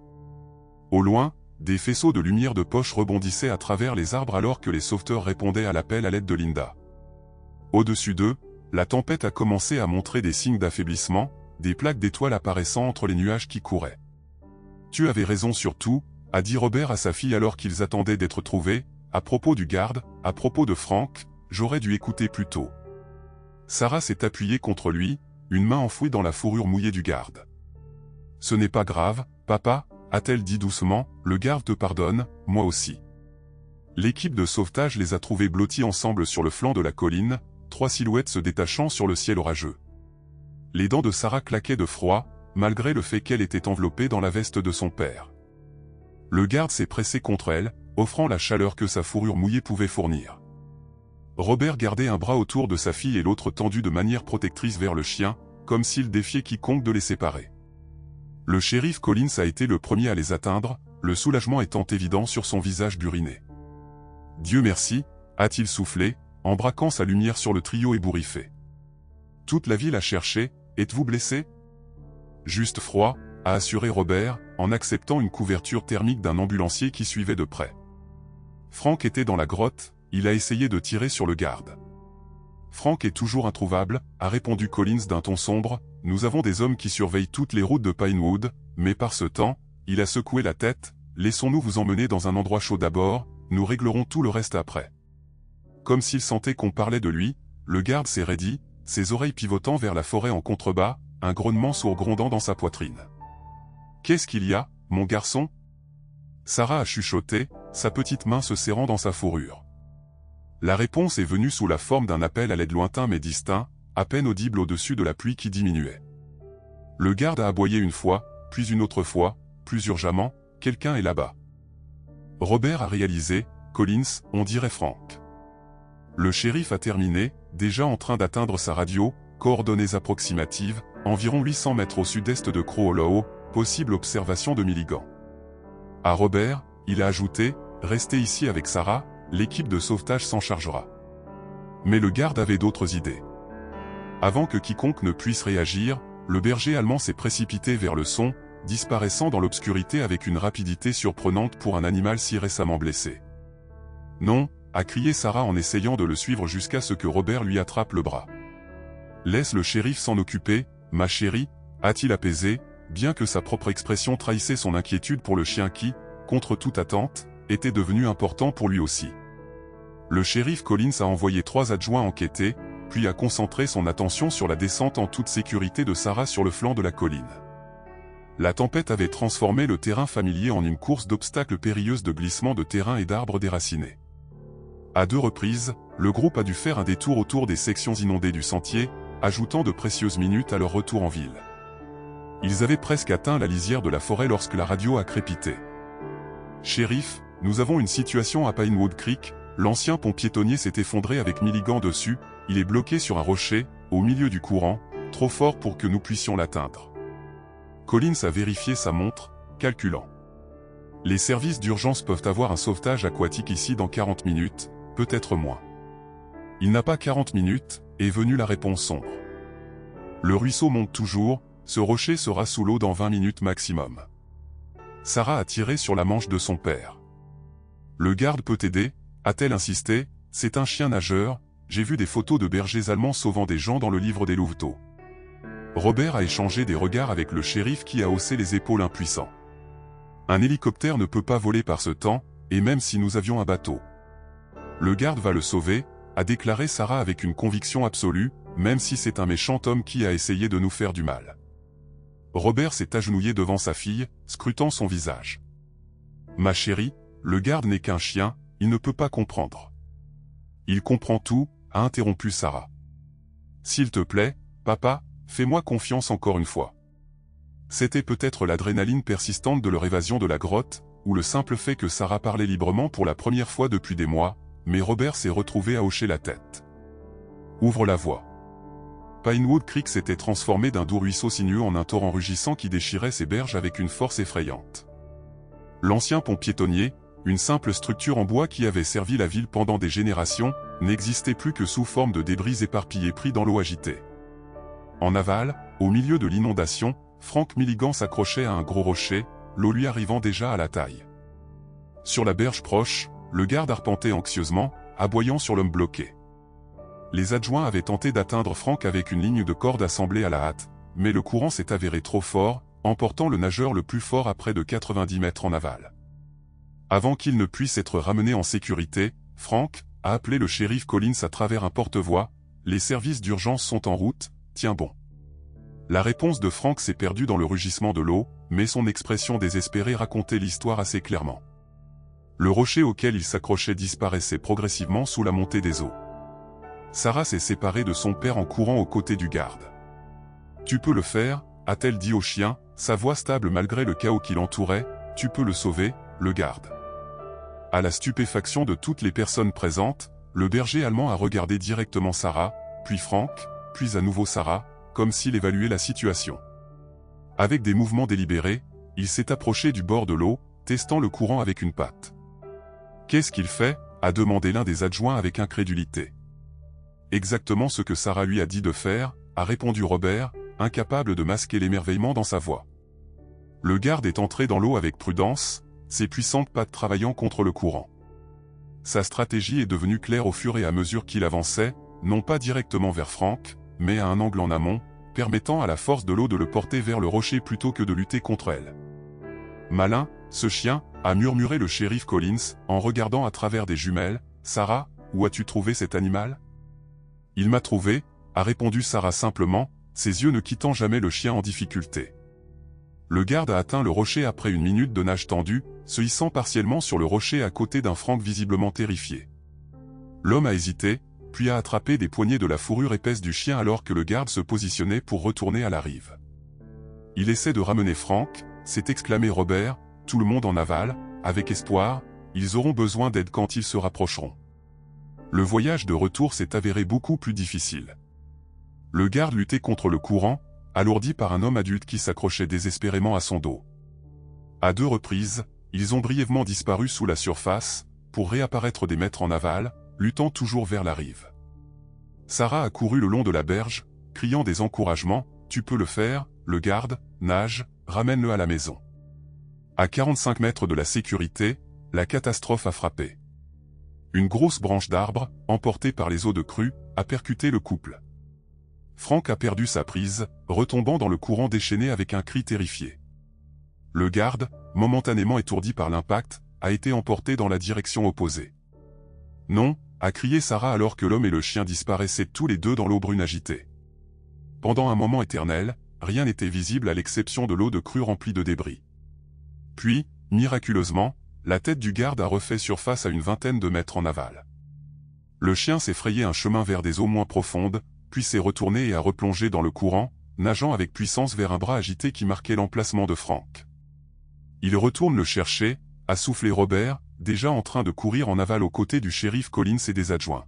Au loin, des faisceaux de lumière de poche rebondissaient à travers les arbres alors que les sauveteurs répondaient à l'appel à l'aide de Linda. Au-dessus d'eux, la tempête a commencé à montrer des signes d'affaiblissement, des plaques d'étoiles apparaissant entre les nuages qui couraient. « Tu avais raison sur tout », a dit Robert à sa fille alors qu'ils attendaient d'être trouvés, à propos du garde, à propos de Frank, j'aurais dû écouter plus tôt. Sarah s'est appuyée contre lui, une main enfouie dans la fourrure mouillée du garde. « Ce n'est pas grave, papa », a-t-elle dit doucement, le garde te pardonne, moi aussi. L'équipe de sauvetage les a trouvés blottis ensemble sur le flanc de la colline, 3 silhouettes se détachant sur le ciel orageux. Les dents de Sarah claquaient de froid, malgré le fait qu'elle était enveloppée dans la veste de son père. Le garde s'est pressé contre elle, offrant la chaleur que sa fourrure mouillée pouvait fournir. Robert gardait un bras autour de sa fille et l'autre tendu de manière protectrice vers le chien, comme s'il défiait quiconque de les séparer. Le shérif Collins a été le premier à les atteindre, le soulagement étant évident sur son visage buriné. « Dieu merci », a-t-il soufflé, en braquant sa lumière sur le trio ébouriffé. « Toute la ville a cherché, êtes-vous blessé ?»« Juste froid », a assuré Robert, en acceptant une couverture thermique d'un ambulancier qui suivait de près. Frank était dans la grotte, il a essayé de tirer sur le garde. « Frank est toujours introuvable », a répondu Collins d'un ton sombre, « nous avons des hommes qui surveillent toutes les routes de Pinewood, mais par ce temps, il a secoué la tête, laissons-nous vous emmener dans un endroit chaud d'abord, nous réglerons tout le reste après. » Comme s'il sentait qu'on parlait de lui, le garde s'est raidi, ses oreilles pivotant vers la forêt en contrebas, un grognement sourd grondant dans sa poitrine. « Qu'est-ce qu'il y a, mon garçon ?» Sarah a chuchoté, sa petite main se serrant dans sa fourrure. La réponse est venue sous la forme d'un appel à l'aide lointain mais distinct, à peine audible au-dessus de la pluie qui diminuait. Le garde a aboyé une fois, puis une autre fois, plus urgemment, « Quelqu'un est là-bas. » Robert a réalisé, « Collins, on dirait Frank. » Le shérif a terminé, déjà en train d'atteindre sa radio, coordonnées approximatives, environ 800 mètres au sud-est de Crow Hollow, possible observation de Milligan. À Robert, il a ajouté, « Restez ici avec Sarah, l'équipe de sauvetage s'en chargera. » Mais le garde avait d'autres idées. Avant que quiconque ne puisse réagir, le berger allemand s'est précipité vers le son, disparaissant dans l'obscurité avec une rapidité surprenante pour un animal si récemment blessé. « Non », a crié Sarah en essayant de le suivre jusqu'à ce que Robert lui attrape le bras. « Laisse le shérif s'en occuper, ma chérie », a-t-il apaisé, bien que sa propre expression trahissait son inquiétude pour le chien qui, contre toute attente, était devenu important pour lui aussi. Le shérif Collins a envoyé 3 adjoints enquêter, puis a concentré son attention sur la descente en toute sécurité de Sarah sur le flanc de la colline. La tempête avait transformé le terrain familier en une course d'obstacles périlleuse de glissements de terrain et d'arbres déracinés. À 2 reprises, le groupe a dû faire un détour autour des sections inondées du sentier, ajoutant de précieuses minutes à leur retour en ville. Ils avaient presque atteint la lisière de la forêt lorsque la radio a crépité. « Shérif, nous avons une situation à Pinewood Creek, l'ancien pont piétonnier s'est effondré avec Milligan dessus, il est bloqué sur un rocher, au milieu du courant, trop fort pour que nous puissions l'atteindre. » Collins a vérifié sa montre, calculant. « Les services d'urgence peuvent avoir un sauvetage aquatique ici dans 40 minutes, peut-être moins. » Il n'a pas 40 minutes, est venue la réponse sombre. Le ruisseau monte toujours, ce rocher sera sous l'eau dans 20 minutes maximum. Sarah a tiré sur la manche de son père. Le garde peut aider, a-t-elle insisté, c'est un chien nageur, j'ai vu des photos de bergers allemands sauvant des gens dans le livre des louveteaux. Robert a échangé des regards avec le shérif qui a haussé les épaules impuissant. Un hélicoptère ne peut pas voler par ce temps, et même si nous avions un bateau. Le garde va le sauver, a déclaré Sarah avec une conviction absolue, même si c'est un méchant homme qui a essayé de nous faire du mal. Robert s'est agenouillé devant sa fille, scrutant son visage. « Ma chérie, le garde n'est qu'un chien, il ne peut pas comprendre. »« Il comprend tout, » a interrompu Sarah. « S'il te plaît, papa, fais-moi confiance encore une fois. » C'était peut-être l'adrénaline persistante de leur évasion de la grotte, ou le simple fait que Sarah parlait librement pour la première fois depuis des mois, mais Robert s'est retrouvé à hocher la tête. Ouvre la voie. Pinewood Creek s'était transformé d'un doux ruisseau sinueux en un torrent rugissant qui déchirait ses berges avec une force effrayante. L'ancien pont piétonnier, une simple structure en bois qui avait servi la ville pendant des générations, n'existait plus que sous forme de débris éparpillés pris dans l'eau agitée. En aval, au milieu de l'inondation, Frank Milligan s'accrochait à un gros rocher, l'eau lui arrivant déjà à la taille. Sur la berge proche, le garde arpentait anxieusement, aboyant sur l'homme bloqué. Les adjoints avaient tenté d'atteindre Frank avec une ligne de corde assemblée à la hâte, mais le courant s'est avéré trop fort, emportant le nageur le plus fort à près de 90 mètres en aval. Avant qu'il ne puisse être ramené en sécurité, Frank a appelé le shérif Collins à travers un porte-voix. « Les services d'urgence sont en route, tiens bon. » La réponse de Frank s'est perdue dans le rugissement de l'eau, mais son expression désespérée racontait l'histoire assez clairement. Le rocher auquel il s'accrochait disparaissait progressivement sous la montée des eaux. Sarah s'est séparée de son père en courant aux côtés du garde. « Tu peux le faire » a-t-elle dit au chien, sa voix stable malgré le chaos qui l'entourait. « Tu peux le sauver, le garde. » À la stupéfaction de toutes les personnes présentes, le berger allemand a regardé directement Sarah, puis Frank, puis à nouveau Sarah, comme s'il évaluait la situation. Avec des mouvements délibérés, il s'est approché du bord de l'eau, testant le courant avec une patte. « Qu'est-ce qu'il fait » a demandé l'un des adjoints avec incrédulité. « Exactement ce que Sarah lui a dit de faire » a répondu Robert, incapable de masquer l'émerveillement dans sa voix. Le garde est entré dans l'eau avec prudence, ses puissantes pattes travaillant contre le courant. Sa stratégie est devenue claire au fur et à mesure qu'il avançait, non pas directement vers Frank, mais à un angle en amont, permettant à la force de l'eau de le porter vers le rocher plutôt que de lutter contre elle. « Malin, ce chien » a murmuré le shérif Collins, en regardant à travers des jumelles. « Sarah, où as-tu trouvé cet animal ?»« Il m'a trouvé » a répondu Sarah simplement, ses yeux ne quittant jamais le chien en difficulté. Le garde a atteint le rocher après une minute de nage tendue, se hissant partiellement sur le rocher à côté d'un Frank visiblement terrifié. L'homme a hésité, puis a attrapé des poignées de la fourrure épaisse du chien alors que le garde se positionnait pour retourner à la rive. « Il essaie de ramener Frank » s'est exclamé Robert, tout le monde en aval, avec espoir, ils auront besoin d'aide quand ils se rapprocheront. Le voyage de retour s'est avéré beaucoup plus difficile. Le garde luttait contre le courant, alourdi par un homme adulte qui s'accrochait désespérément à son dos. À 2 reprises, ils ont brièvement disparu sous la surface, pour réapparaître des mètres en aval, luttant toujours vers la rive. Sarah a couru le long de la berge, criant des encouragements, « Tu peux le faire, le garde, nage, ramène-le à la maison. » À 45 mètres de la sécurité, la catastrophe a frappé. Une grosse branche d'arbre, emportée par les eaux de crue, a percuté le couple. Frank a perdu sa prise, retombant dans le courant déchaîné avec un cri terrifié. Le garde, momentanément étourdi par l'impact, a été emporté dans la direction opposée. « Non !» a crié Sarah alors que l'homme et le chien disparaissaient tous les deux dans l'eau brune agitée. Pendant un moment éternel, rien n'était visible à l'exception de l'eau de crue remplie de débris. Puis, miraculeusement, la tête du garde a refait surface à une vingtaine de mètres en aval. Le chien s'est frayé un chemin vers des eaux moins profondes, puis s'est retourné et a replongé dans le courant, nageant avec puissance vers un bras agité qui marquait l'emplacement de Frank. Il retourne le chercher, a soufflé Robert, déjà en train de courir en aval aux côtés du shérif Collins et des adjoints.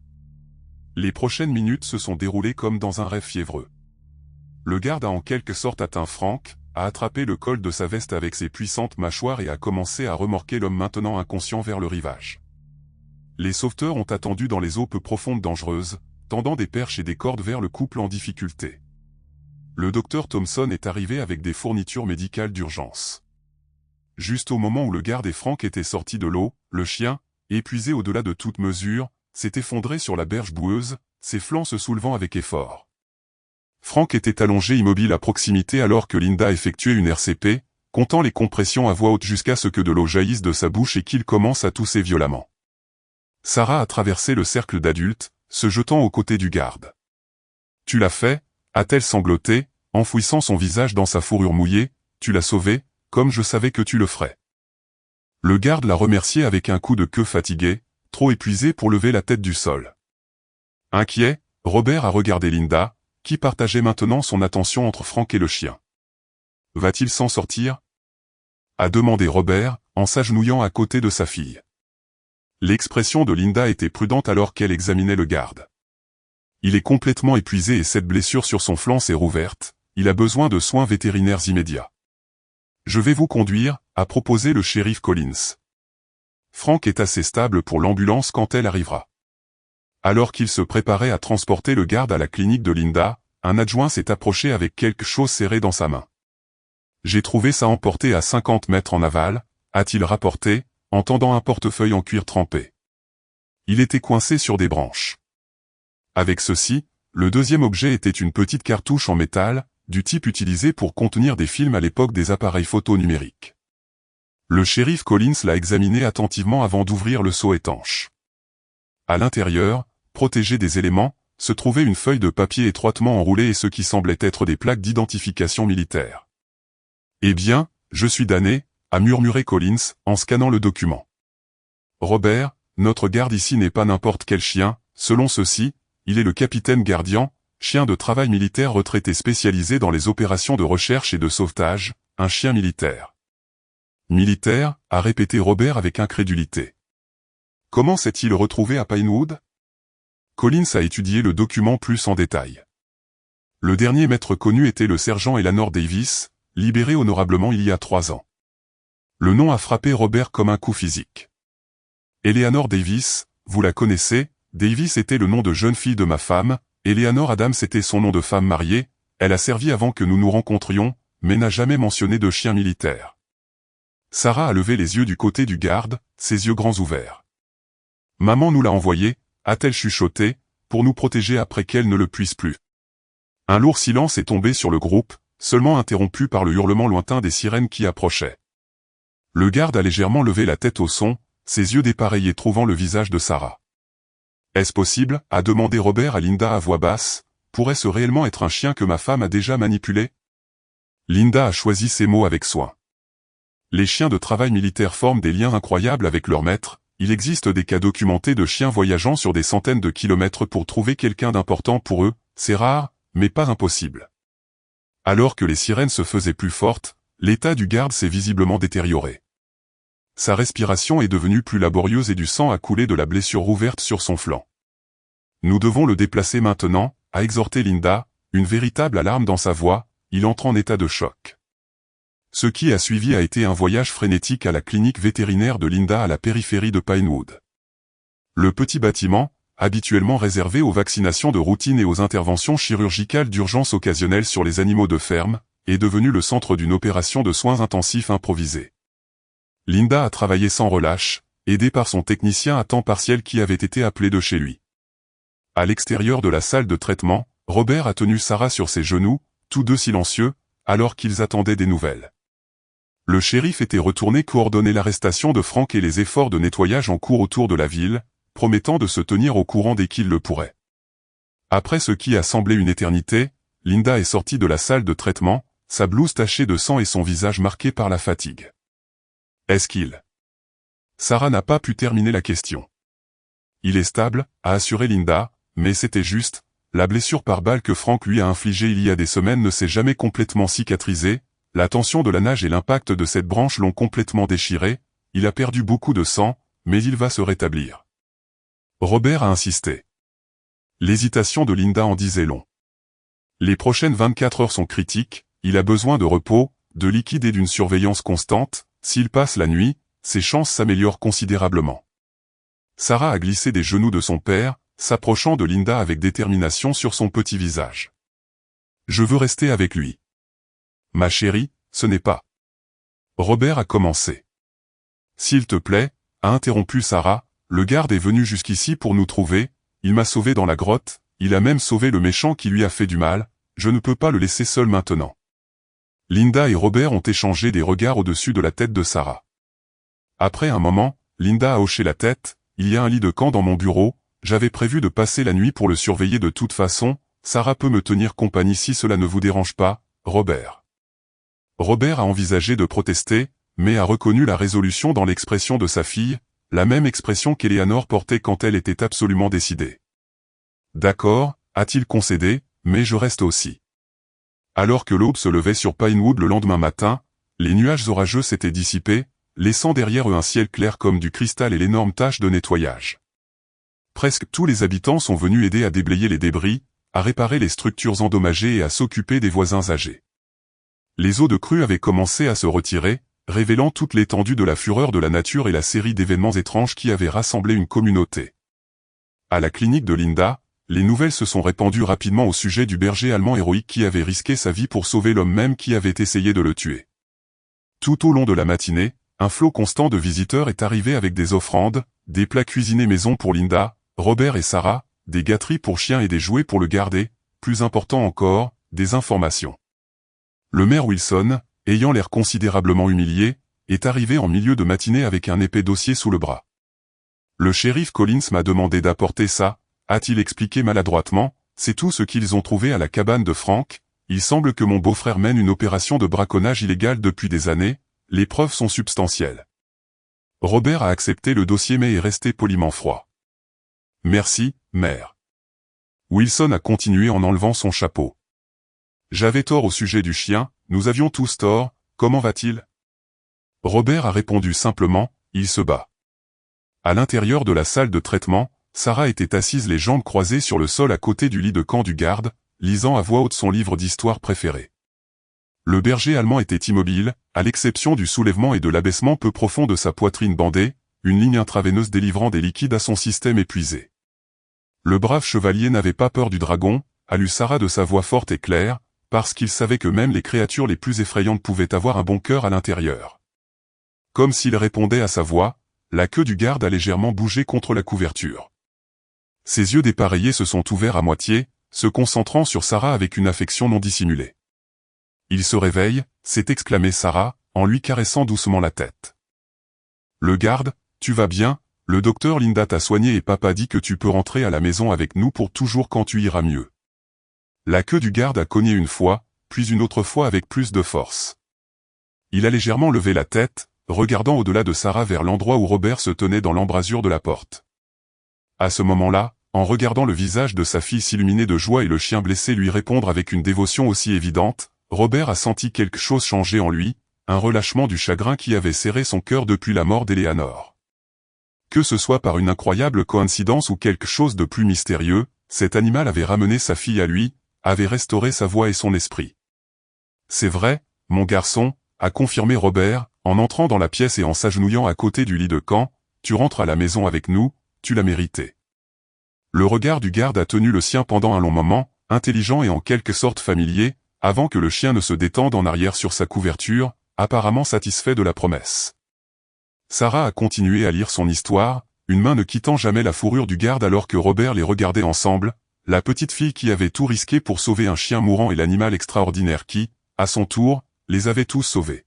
Les prochaines minutes se sont déroulées comme dans un rêve fiévreux. Le garde a en quelque sorte atteint Frank, a attrapé le col de sa veste avec ses puissantes mâchoires et a commencé à remorquer l'homme maintenant inconscient vers le rivage. Les sauveteurs ont attendu dans les eaux peu profondes dangereuses, tendant des perches et des cordes vers le couple en difficulté. Le docteur Thompson est arrivé avec des fournitures médicales d'urgence. Juste au moment où le garde et Frank étaient sortis de l'eau, le chien, épuisé au-delà de toute mesure, s'est effondré sur la berge boueuse, ses flancs se soulevant avec effort. Frank était allongé immobile à proximité alors que Linda effectuait une RCP, comptant les compressions à voix haute jusqu'à ce que de l'eau jaillisse de sa bouche et qu'il commence à tousser violemment. Sarah a traversé le cercle d'adultes, se jetant aux côtés du garde. « Tu l'as fait » a-t-elle sangloté, enfouissant son visage dans sa fourrure mouillée, « Tu l'as sauvé, comme je savais que tu le ferais. » Le garde l'a remercié avec un coup de queue fatigué, trop épuisé pour lever la tête du sol. Inquiet, Robert a regardé Linda, qui partageait maintenant son attention entre Frank et le chien. Va-t-il s'en sortir? A demandé Robert, en s'agenouillant à côté de sa fille. L'expression de Linda était prudente alors qu'elle examinait le garde. Il est complètement épuisé et cette blessure sur son flanc s'est rouverte, il a besoin de soins vétérinaires immédiats. Je vais vous conduire, a proposé le shérif Collins. Frank est assez stable pour l'ambulance quand elle arrivera. Alors qu'il se préparait à transporter le garde à la clinique de Linda, un adjoint s'est approché avec quelque chose serré dans sa main. J'ai trouvé ça emporté à 50 mètres en aval, a-t-il rapporté, en tendant un portefeuille en cuir trempé. Il était coincé sur des branches. Avec ceci, le deuxième objet était une petite cartouche en métal, du type utilisé pour contenir des films à l'époque des appareils photo numériques. Le shérif Collins l'a examiné attentivement avant d'ouvrir le seau étanche. À l'intérieur, protégé des éléments, se trouvait une feuille de papier étroitement enroulée et ce qui semblait être des plaques d'identification militaire. « Eh bien, je suis damné », a murmuré Collins, en scannant le document. « Robert, notre garde ici n'est pas n'importe quel chien, selon ceci, il est le capitaine Gardian, chien de travail militaire retraité spécialisé dans les opérations de recherche et de sauvetage, un chien militaire. » Militaire, a répété Robert avec incrédulité. Comment s'est-il retrouvé à Pinewood? Collins a étudié le document plus en détail. Le dernier maître connu était le sergent Eleanor Davis, libéré honorablement il y a 3 ans. Le nom a frappé Robert comme un coup physique. Eleanor Davis, vous la connaissez, Davis était le nom de jeune fille de ma femme, Eleanor Adams était son nom de femme mariée, elle a servi avant que nous nous rencontrions, mais n'a jamais mentionné de chien militaire. Sarah a levé les yeux du côté du garde, ses yeux grands ouverts. Maman nous l'a envoyé, a-t-elle chuchoté, pour nous protéger après qu'elle ne le puisse plus. Un lourd silence est tombé sur le groupe, seulement interrompu par le hurlement lointain des sirènes qui approchaient. Le garde a légèrement levé la tête au son, ses yeux dépareillés trouvant le visage de Sarah. « Est-ce possible ?» a demandé Robert à Linda à voix basse, « pourrait-ce réellement être un chien que ma femme a déjà manipulé ?» Linda a choisi ses mots avec soin. Les chiens de travail militaire forment des liens incroyables avec leur maître, il existe des cas documentés de chiens voyageant sur des centaines de kilomètres pour trouver quelqu'un d'important pour eux, c'est rare, mais pas impossible. Alors que les sirènes se faisaient plus fortes, l'état du garde s'est visiblement détérioré. Sa respiration est devenue plus laborieuse et du sang a coulé de la blessure ouverte sur son flanc. Nous devons le déplacer maintenant, a exhorté Linda, une véritable alarme dans sa voix, il entre en état de choc. Ce qui a suivi a été un voyage frénétique à la clinique vétérinaire de Linda à la périphérie de Pinewood. Le petit bâtiment, habituellement réservé aux vaccinations de routine et aux interventions chirurgicales d'urgence occasionnelles sur les animaux de ferme, est devenu le centre d'une opération de soins intensifs improvisée. Linda a travaillé sans relâche, aidée par son technicien à temps partiel qui avait été appelé de chez lui. À l'extérieur de la salle de traitement, Robert a tenu Sarah sur ses genoux, tous deux silencieux, alors qu'ils attendaient des nouvelles. Le shérif était retourné coordonner l'arrestation de Frank et les efforts de nettoyage en cours autour de la ville, promettant de se tenir au courant dès qu'il le pourrait. Après ce qui a semblé une éternité, Linda est sortie de la salle de traitement, sa blouse tachée de sang et son visage marqué par la fatigue. Est-ce qu'il... Sarah n'a pas pu terminer la question. Il est stable, a assuré Linda, mais c'était juste, la blessure par balle que Frank lui a infligée il y a des semaines ne s'est jamais complètement cicatrisée, la tension de la nage et l'impact de cette branche l'ont complètement déchiré, il a perdu beaucoup de sang, mais il va se rétablir. Robert a insisté. L'hésitation de Linda en disait long. Les prochaines 24 heures sont critiques, il a besoin de repos, de liquide et d'une surveillance constante, s'il passe la nuit, ses chances s'améliorent considérablement. Sarah a glissé des genoux de son père, s'approchant de Linda avec détermination sur son petit visage. « Je veux rester avec lui. »« Ma chérie, ce n'est pas. » Robert a commencé. « S'il te plaît, » a interrompu Sarah, « le garde est venu jusqu'ici pour nous trouver, il m'a sauvé dans la grotte, il a même sauvé le méchant qui lui a fait du mal, je ne peux pas le laisser seul maintenant. » Linda et Robert ont échangé des regards au-dessus de la tête de Sarah. Après un moment, Linda a hoché la tête, « Il y a un lit de camp dans mon bureau, j'avais prévu de passer la nuit pour le surveiller de toute façon, Sarah peut me tenir compagnie si cela ne vous dérange pas, Robert. » Robert a envisagé de protester, mais a reconnu la résolution dans l'expression de sa fille, la même expression qu'Eleanor portait quand elle était absolument décidée. « D'accord, a-t-il concédé, mais je reste aussi. » Alors que l'aube se levait sur Pinewood le lendemain matin, les nuages orageux s'étaient dissipés, laissant derrière eux un ciel clair comme du cristal et l'énorme tâche de nettoyage. Presque tous les habitants sont venus aider à déblayer les débris, à réparer les structures endommagées et à s'occuper des voisins âgés. Les eaux de crue avaient commencé à se retirer, révélant toute l'étendue de la fureur de la nature et la série d'événements étranges qui avaient rassemblé une communauté. À la clinique de Linda, les nouvelles se sont répandues rapidement au sujet du berger allemand héroïque qui avait risqué sa vie pour sauver l'homme même qui avait essayé de le tuer. Tout au long de la matinée, un flot constant de visiteurs est arrivé avec des offrandes, des plats cuisinés maison pour Linda, Robert et Sarah, des gâteries pour chiens et des jouets pour le garder, plus important encore, des informations. Le maire Wilson, ayant l'air considérablement humilié, est arrivé en milieu de matinée avec un épais dossier sous le bras. Le shérif Collins m'a demandé d'apporter ça, a-t-il expliqué maladroitement, c'est tout ce qu'ils ont trouvé à la cabane de Frank, il semble que mon beau-frère mène une opération de braconnage illégal depuis des années, les preuves sont substantielles. Robert a accepté le dossier mais est resté poliment froid. Merci, maire. Wilson a continué en enlevant son chapeau. J'avais tort au sujet du chien, nous avions tous tort, comment va-t-il? Robert a répondu simplement, il se bat. À l'intérieur de la salle de traitement, Sarah était assise les jambes croisées sur le sol à côté du lit de camp du garde, lisant à voix haute son livre d'histoire préféré. Le berger allemand était immobile, à l'exception du soulèvement et de l'abaissement peu profond de sa poitrine bandée, une ligne intraveineuse délivrant des liquides à son système épuisé. Le brave chevalier n'avait pas peur du dragon, a lu Sarah de sa voix forte et claire, parce qu'il savait que même les créatures les plus effrayantes pouvaient avoir un bon cœur à l'intérieur. Comme s'il répondait à sa voix, la queue du garde a légèrement bougé contre la couverture. Ses yeux dépareillés se sont ouverts à moitié, se concentrant sur Sarah avec une affection non dissimulée. Il se réveille, s'est exclamé Sarah, en lui caressant doucement la tête. Le garde, tu vas bien, le docteur Linda t'a soigné et papa dit que tu peux rentrer à la maison avec nous pour toujours quand tu iras mieux. La queue du garde a cogné une fois, puis une autre fois avec plus de force. Il a légèrement levé la tête, regardant au-delà de Sarah vers l'endroit où Robert se tenait dans l'embrasure de la porte. À ce moment-là, en regardant le visage de sa fille s'illuminer de joie et le chien blessé lui répondre avec une dévotion aussi évidente, Robert a senti quelque chose changer en lui, un relâchement du chagrin qui avait serré son cœur depuis la mort d'Eleanor. Que ce soit par une incroyable coïncidence ou quelque chose de plus mystérieux, cet animal avait ramené sa fille à lui, avait restauré sa voix et son esprit. C'est vrai, mon garçon, a confirmé Robert, en entrant dans la pièce et en s'agenouillant à côté du lit de camp, tu rentres à la maison avec nous, tu l'as mérité. Le regard du garde a tenu le sien pendant un long moment, intelligent et en quelque sorte familier, avant que le chien ne se détende en arrière sur sa couverture, apparemment satisfait de la promesse. Sarah a continué à lire son histoire, une main ne quittant jamais la fourrure du garde alors que Robert les regardait ensemble, la petite fille qui avait tout risqué pour sauver un chien mourant et l'animal extraordinaire qui, à son tour, les avait tous sauvés.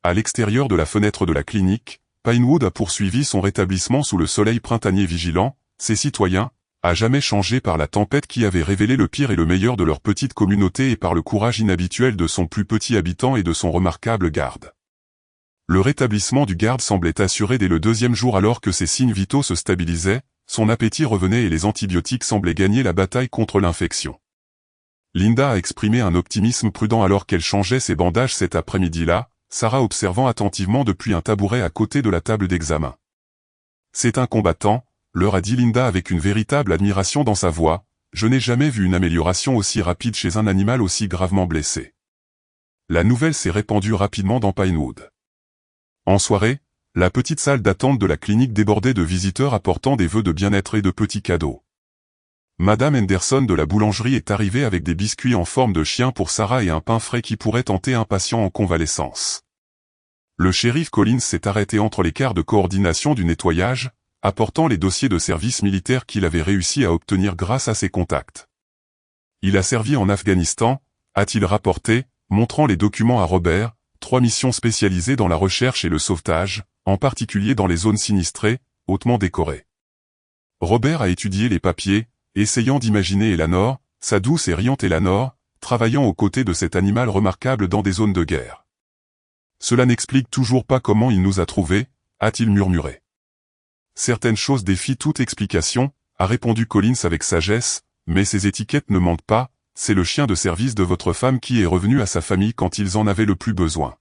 À l'extérieur de la fenêtre de la clinique, Pinewood a poursuivi son rétablissement sous le soleil printanier vigilant, ses citoyens, à jamais changés par la tempête qui avait révélé le pire et le meilleur de leur petite communauté et par le courage inhabituel de son plus petit habitant et de son remarquable garde. Le rétablissement du garde semblait assuré dès le deuxième jour alors que ses signes vitaux se stabilisaient, son appétit revenait et les antibiotiques semblaient gagner la bataille contre l'infection. Linda a exprimé un optimisme prudent alors qu'elle changeait ses bandages cet après-midi-là, Sarah observant attentivement depuis un tabouret à côté de la table d'examen. C'est un combattant, leur a dit Linda avec une véritable admiration dans sa voix, je n'ai jamais vu une amélioration aussi rapide chez un animal aussi gravement blessé. La nouvelle s'est répandue rapidement dans Pinewood. En soirée, la petite salle d'attente de la clinique débordait de visiteurs apportant des vœux de bien-être et de petits cadeaux. Madame Henderson de la boulangerie est arrivée avec des biscuits en forme de chien pour Sarah et un pain frais qui pourrait tenter un patient en convalescence. Le shérif Collins s'est arrêté entre les quarts de coordination du nettoyage, apportant les dossiers de service militaire qu'il avait réussi à obtenir grâce à ses contacts. Il a servi en Afghanistan, a-t-il rapporté, montrant les documents à Robert, 3 missions spécialisées dans la recherche et le sauvetage, en particulier dans les zones sinistrées, hautement décorées. Robert a étudié les papiers, essayant d'imaginer Eleanor, sa douce et riante Eleanor, travaillant aux côtés de cet animal remarquable dans des zones de guerre. Cela n'explique toujours pas comment il nous a trouvés, a-t-il murmuré. Certaines choses défient toute explication, a répondu Collins avec sagesse, mais ces étiquettes ne mentent pas, c'est le chien de service de votre femme qui est revenu à sa famille quand ils en avaient le plus besoin.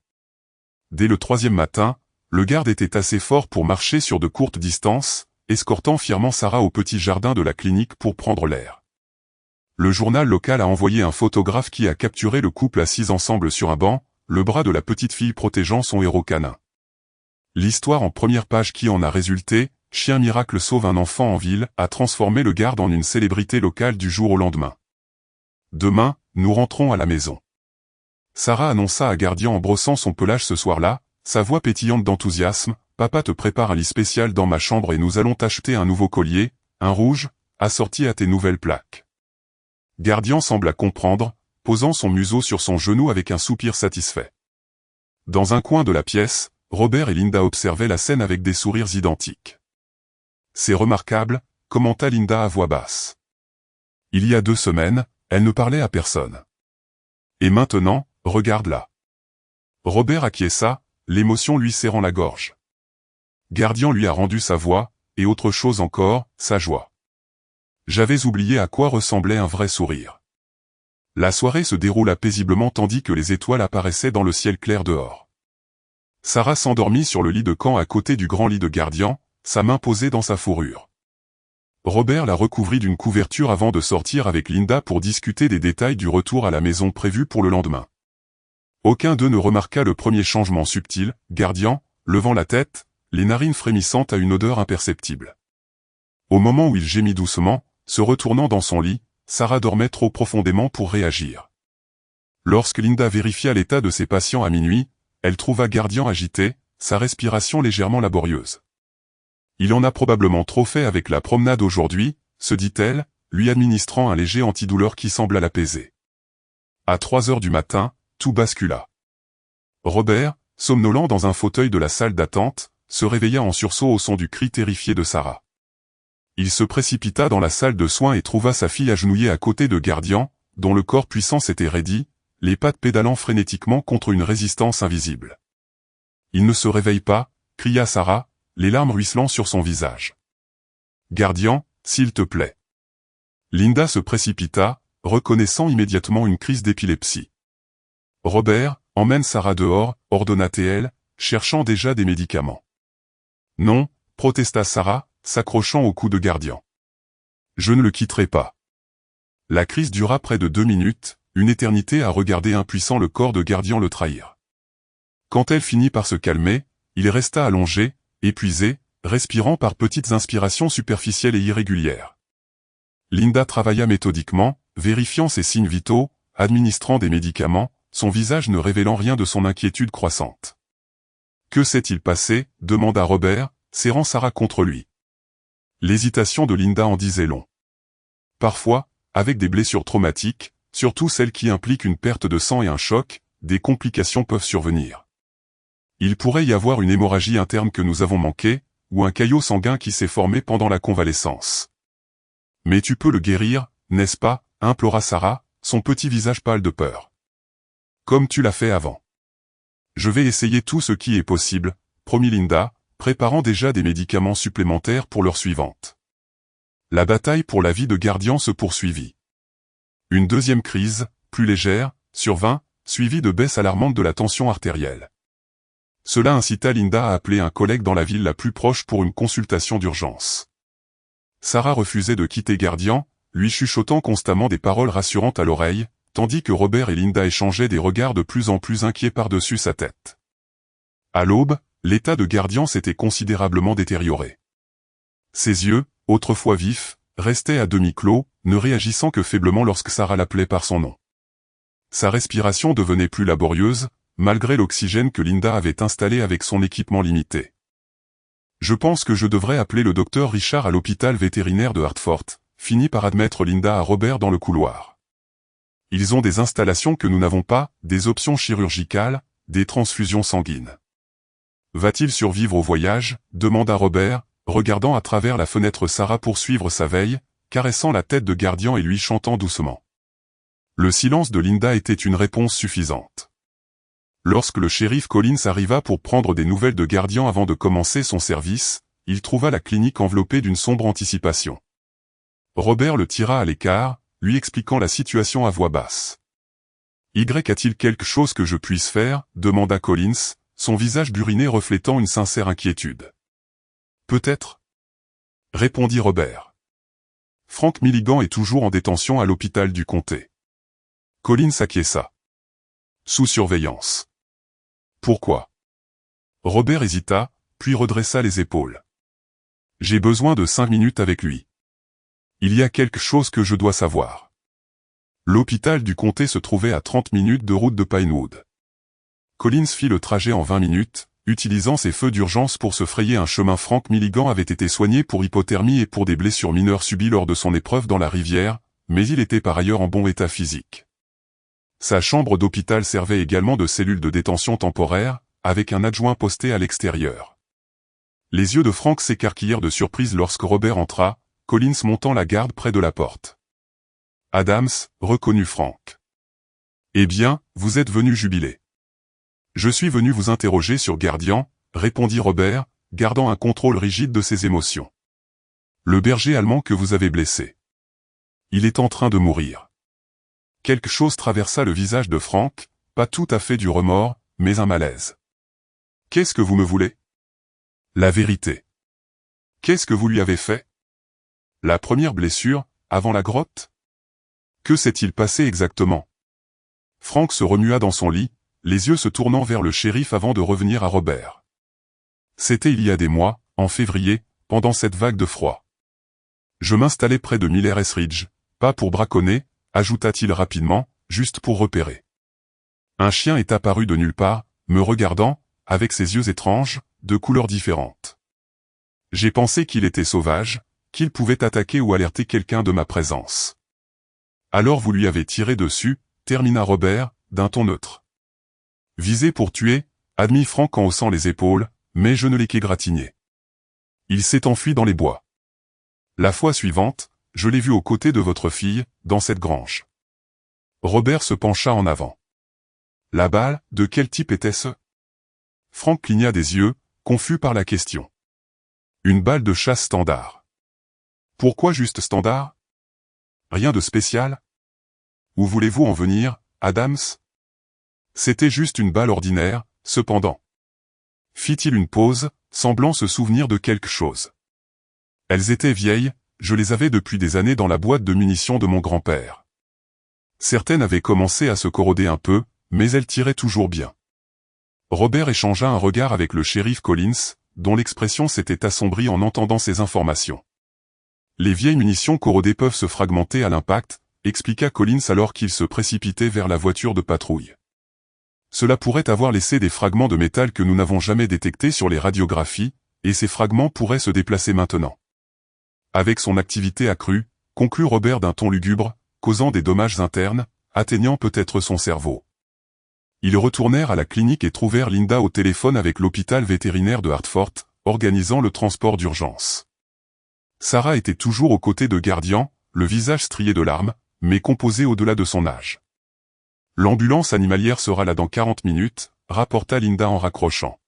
Dès le 3e matin, le garde était assez fort pour marcher sur de courtes distances, escortant fièrement Sarah au petit jardin de la clinique pour prendre l'air. Le journal local a envoyé un photographe qui a capturé le couple assis ensemble sur un banc, le bras de la petite fille protégeant son héros canin. L'histoire en première page qui en a résulté, Chien miracle sauve un enfant en ville, a transformé le garde en une célébrité locale du jour au lendemain. Demain, nous rentrons à la maison. Sarah annonça à Gardian en brossant son pelage ce soir-là, sa voix pétillante d'enthousiasme, « Papa te prépare un lit spécial dans ma chambre et nous allons t'acheter un nouveau collier, un rouge, assorti à tes nouvelles plaques. » Gardian sembla comprendre, posant son museau sur son genou avec un soupir satisfait. Dans un coin de la pièce, Robert et Linda observaient la scène avec des sourires identiques. « C'est remarquable, » commenta Linda à voix basse. Il y a 2 semaines, elle ne parlait à personne. Et maintenant, regarde-la. Robert acquiesça, l'émotion lui serrant la gorge. Gardian lui a rendu sa voix, et autre chose encore, sa joie. J'avais oublié à quoi ressemblait un vrai sourire. La soirée se déroula paisiblement tandis que les étoiles apparaissaient dans le ciel clair dehors. Sarah s'endormit sur le lit de camp à côté du grand lit de Gardian, sa main posée dans sa fourrure. Robert la recouvrit d'une couverture avant de sortir avec Linda pour discuter des détails du retour à la maison prévu pour le lendemain. Aucun d'eux ne remarqua le premier changement subtil, Gardian, levant la tête, les narines frémissantes à une odeur imperceptible. Au moment où il gémit doucement, se retournant dans son lit, Sarah dormait trop profondément pour réagir. Lorsque Linda vérifia l'état de ses patients à minuit, elle trouva Gardian agité, sa respiration légèrement laborieuse. Il en a probablement trop fait avec la promenade aujourd'hui, se dit-elle, lui administrant un léger antidouleur qui sembla l'apaiser. À 3 heures du matin, tout bascula. Robert, somnolent dans un fauteuil de la salle d'attente, se réveilla en sursaut au son du cri terrifié de Sarah. Il se précipita dans la salle de soins et trouva sa fille agenouillée à côté de Gardian, dont le corps puissant s'était raidi, les pattes pédalant frénétiquement contre une résistance invisible. « Il ne se réveille pas » cria Sarah, les larmes ruisselant sur son visage. « Gardian, s'il te plaît. » Linda se précipita, reconnaissant immédiatement une crise d'épilepsie. « Robert, emmène Sarah dehors, » ordonna-t-elle, cherchant déjà des médicaments. « Non » protesta Sarah, s'accrochant au cou de Gardian. « Je ne le quitterai pas. » La crise dura près de 2 minutes, une éternité à regarder impuissant le corps de Gardian le trahir. Quand elle finit par se calmer, il resta allongé, épuisé, respirant par petites inspirations superficielles et irrégulières. Linda travailla méthodiquement, vérifiant ses signes vitaux, administrant des médicaments, son visage ne révélant rien de son inquiétude croissante. « Que s'est-il passé » demanda Robert, serrant Sarah contre lui. L'hésitation de Linda en disait long. Parfois, avec des blessures traumatiques, surtout celles qui impliquent une perte de sang et un choc, des complications peuvent survenir. Il pourrait y avoir une hémorragie interne que nous avons manquée, ou un caillot sanguin qui s'est formé pendant la convalescence. « Mais tu peux le guérir, n'est-ce pas » implora Sarah, son petit visage pâle de peur. « Comme tu l'as fait avant. »« Je vais essayer tout ce qui est possible » promit Linda, préparant déjà des médicaments supplémentaires pour l'heure suivante. La bataille pour la vie de Gardian se poursuivit. Une deuxième crise, plus légère, survint, suivie de baisse alarmante de la tension artérielle. Cela incita Linda à appeler un collègue dans la ville la plus proche pour une consultation d'urgence. Sarah refusait de quitter Gardian, lui chuchotant constamment des paroles rassurantes à l'oreille, tandis que Robert et Linda échangeaient des regards de plus en plus inquiets par-dessus sa tête. À l'aube, l'état de Gardian s'était considérablement détérioré. Ses yeux, autrefois vifs, restaient à demi clos, ne réagissant que faiblement lorsque Sarah l'appelait par son nom. Sa respiration devenait plus laborieuse, malgré l'oxygène que Linda avait installé avec son équipement limité. « Je pense que je devrais appeler le docteur Richard à l'hôpital vétérinaire de Hartford », finit par admettre Linda à Robert dans le couloir. « Ils ont des installations que nous n'avons pas, des options chirurgicales, des transfusions sanguines. »« Va-t-il survivre au voyage ?» demanda Robert, regardant à travers la fenêtre Sarah poursuivre sa veille, caressant la tête de Gardian et lui chantant doucement. Le silence de Linda était une réponse suffisante. Lorsque le shérif Collins arriva pour prendre des nouvelles de Gardian avant de commencer son service, il trouva la clinique enveloppée d'une sombre anticipation. Robert le tira à l'écart, lui expliquant la situation à voix basse. Y a-t-il quelque chose que je puisse faire, demanda Collins, son visage buriné reflétant une sincère inquiétude. Peut-être, répondit Robert. Frank Milligan est toujours en détention à l'hôpital du comté. Collins acquiesça. Sous surveillance. Pourquoi? Robert hésita, puis redressa les épaules. J'ai besoin de 5 minutes avec lui. Il y a quelque chose que je dois savoir. L'hôpital du comté se trouvait à 30 minutes de route de Pinewood. Collins fit le trajet en 20 minutes, utilisant ses feux d'urgence pour se frayer un chemin. Frank Milligan avait été soigné pour hypothermie et pour des blessures mineures subies lors de son épreuve dans la rivière, mais il était par ailleurs en bon état physique. Sa chambre d'hôpital servait également de cellule de détention temporaire, avec un adjoint posté à l'extérieur. Les yeux de Frank s'écarquillèrent de surprise lorsque Robert entra, Collins montant la garde près de la porte. Adams, reconnut Frank. Eh bien, vous êtes venu jubiler. Je suis venu vous interroger sur Guardian, répondit Robert, gardant un contrôle rigide de ses émotions. Le berger allemand que vous avez blessé. Il est en train de mourir. Quelque chose traversa le visage de Frank, pas tout à fait du remords, mais un malaise. Qu'est-ce que vous me voulez? La vérité. Qu'est-ce que vous lui avez fait? La première blessure, avant la grotte? Que s'est-il passé exactement? Frank se remua dans son lit, les yeux se tournant vers le shérif avant de revenir à Robert. C'était il y a des mois, en février, pendant cette vague de froid. Je m'installais près de Miller S. Ridge, pas pour braconner, ajouta-t-il rapidement, juste pour repérer. Un chien est apparu de nulle part, me regardant, avec ses yeux étranges, de couleurs différentes. J'ai pensé qu'il était sauvage, qu'il pouvait attaquer ou alerter quelqu'un de ma présence. Alors vous lui avez tiré dessus, termina Robert, d'un ton neutre. Visé pour tuer, admit Frank en haussant les épaules, mais je ne l'ai qu'égratigné. Il s'est enfui dans les bois. La fois suivante, je l'ai vu aux côtés de votre fille, dans cette grange. Robert se pencha en avant. La balle, de quel type était-ce? Frank cligna des yeux, confus par la question. Une balle de chasse standard. Pourquoi juste standard? Rien de spécial? Où voulez-vous en venir, Adams? C'était juste une balle ordinaire, cependant. Fit-il une pause, semblant se souvenir de quelque chose. Elles étaient vieilles, je les avais depuis des années dans la boîte de munitions de mon grand-père. Certaines avaient commencé à se corroder un peu, mais elles tiraient toujours bien. Robert échangea un regard avec le shérif Collins, dont l'expression s'était assombrie en entendant ces informations. Les vieilles munitions corrodées peuvent se fragmenter à l'impact, expliqua Collins alors qu'il se précipitait vers la voiture de patrouille. Cela pourrait avoir laissé des fragments de métal que nous n'avons jamais détectés sur les radiographies, et ces fragments pourraient se déplacer maintenant. Avec son activité accrue, conclut Robert d'un ton lugubre, causant des dommages internes, atteignant peut-être son cerveau. Ils retournèrent à la clinique et trouvèrent Linda au téléphone avec l'hôpital vétérinaire de Hartford, organisant le transport d'urgence. Sarah était toujours aux côtés de Guardian, le visage strié de larmes, mais composé au-delà de son âge. L'ambulance animalière sera là dans 40 minutes, rapporta Linda en raccrochant.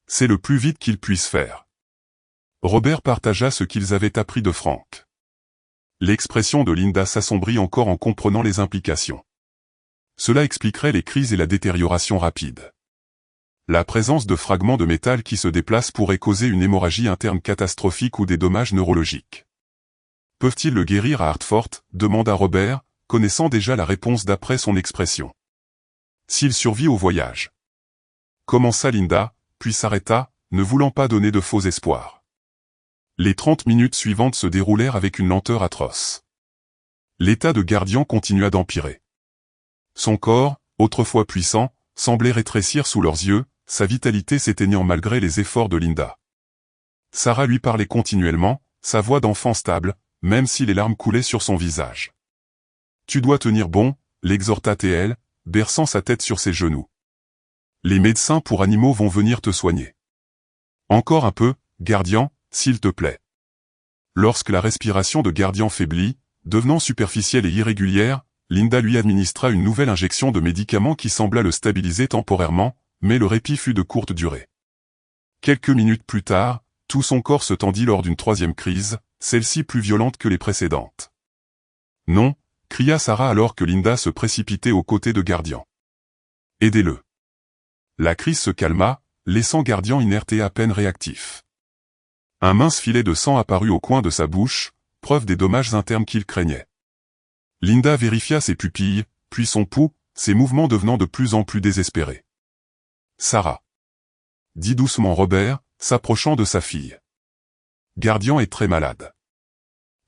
C'est le plus vite qu'ils puissent faire. Robert partagea ce qu'ils avaient appris de Frank. L'expression de Linda s'assombrit encore en comprenant les implications. Cela expliquerait les crises et la détérioration rapide. La présence de fragments de métal qui se déplacent pourrait causer une hémorragie interne catastrophique ou des dommages neurologiques. Peuvent-ils le guérir à Hartford? Demanda Robert, connaissant déjà la réponse d'après son expression. S'il survit au voyage. Commença Linda, puis s'arrêta, ne voulant pas donner de faux espoirs. Les 30 minutes suivantes se déroulèrent avec une lenteur atroce. L'état de Guardian continua d'empirer. Son corps, autrefois puissant, semblait rétrécir sous leurs yeux, sa vitalité s'éteignant malgré les efforts de Linda. Sarah lui parlait continuellement, sa voix d'enfant stable, même si les larmes coulaient sur son visage. « Tu dois tenir bon », l'exhorta T.L., berçant sa tête sur ses genoux. « Les médecins pour animaux vont venir te soigner. Encore un peu, Guardian, s'il te plaît. » Lorsque la respiration de Guardian faiblit, devenant superficielle et irrégulière, Linda lui administra une nouvelle injection de médicaments qui sembla le stabiliser temporairement, mais le répit fut de courte durée. Quelques minutes plus tard, tout son corps se tendit lors d'une troisième crise, celle-ci plus violente que les précédentes. « Non, cria Sarah alors que Linda se précipitait aux côtés de Guardian. Aidez-le. La crise se calma, laissant Guardian inerte et à peine réactif. Un mince filet de sang apparut au coin de sa bouche, preuve des dommages internes qu'il craignait. Linda vérifia ses pupilles, puis son pouls, ses mouvements devenant de plus en plus désespérés. Sarah, dit doucement Robert, s'approchant de sa fille. Guardian est très malade.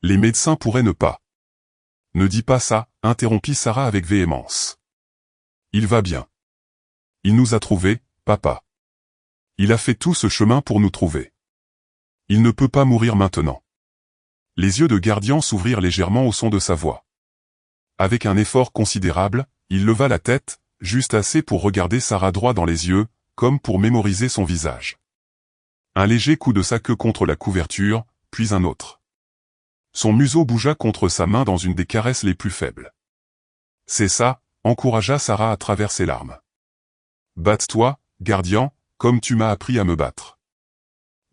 Les médecins pourraient ne pas. Ne dis pas ça, interrompit Sarah avec véhémence. Il va bien. Il nous a trouvés, papa. Il a fait tout ce chemin pour nous trouver. Il ne peut pas mourir maintenant. Les yeux de Guardian s'ouvrirent légèrement au son de sa voix. Avec un effort considérable, il leva la tête, juste assez pour regarder Sarah droit dans les yeux, comme pour mémoriser son visage. Un léger coup de sa queue contre la couverture, puis un autre. Son museau bougea contre sa main dans une des caresses les plus faibles. C'est ça, encouragea Sarah à travers ses larmes. Batte-toi, Guardian, comme tu m'as appris à me battre.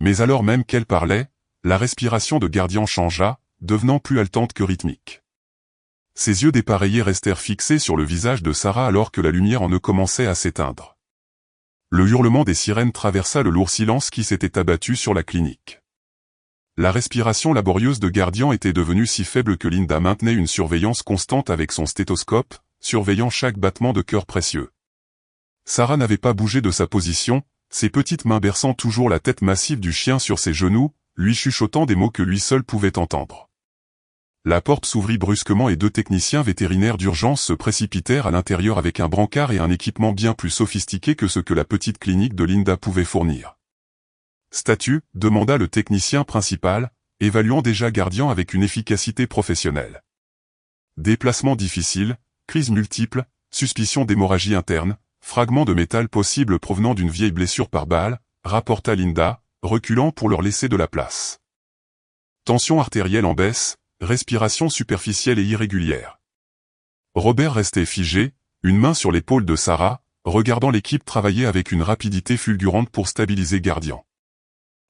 Mais alors même qu'elle parlait, la respiration de Guardian changea, devenant plus haletante que rythmique. Ses yeux dépareillés restèrent fixés sur le visage de Sarah alors que la lumière en eux commençait à s'éteindre. Le hurlement des sirènes traversa le lourd silence qui s'était abattu sur la clinique. La respiration laborieuse de Guardian était devenue si faible que Linda maintenait une surveillance constante avec son stéthoscope, surveillant chaque battement de cœur précieux. Sarah n'avait pas bougé de sa position, ses petites mains berçant toujours la tête massive du chien sur ses genoux, lui chuchotant des mots que lui seul pouvait entendre. La porte s'ouvrit brusquement et 2 techniciens vétérinaires d'urgence se précipitèrent à l'intérieur avec un brancard et un équipement bien plus sophistiqué que ce que la petite clinique de Linda pouvait fournir. Statut, demanda le technicien principal, évaluant déjà Guardian avec une efficacité professionnelle. Déplacement difficile, crise multiple, suspicion d'hémorragie interne, fragment de métal possible provenant d'une vieille blessure par balle, rapporta Linda, reculant pour leur laisser de la place. Tension artérielle en baisse, respiration superficielle et irrégulière. Robert restait figé, une main sur l'épaule de Sarah, regardant l'équipe travailler avec une rapidité fulgurante pour stabiliser Guardian.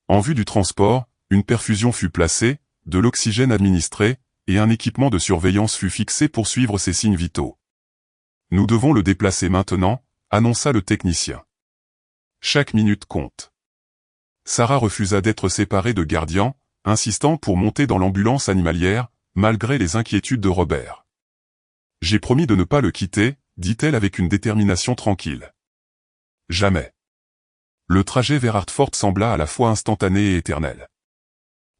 En vue du transport, une perfusion fut placée, de l'oxygène administré, et un équipement de surveillance fut fixé pour suivre ses signes vitaux. Nous devons le déplacer maintenant, annonça le technicien. Chaque minute compte. Sarah refusa d'être séparée de Guardian, insistant pour monter dans l'ambulance animalière, malgré les inquiétudes de Robert. J'ai promis de ne pas le quitter, dit-elle avec une détermination tranquille. Jamais. Le trajet vers Hartford sembla à la fois instantané et éternel.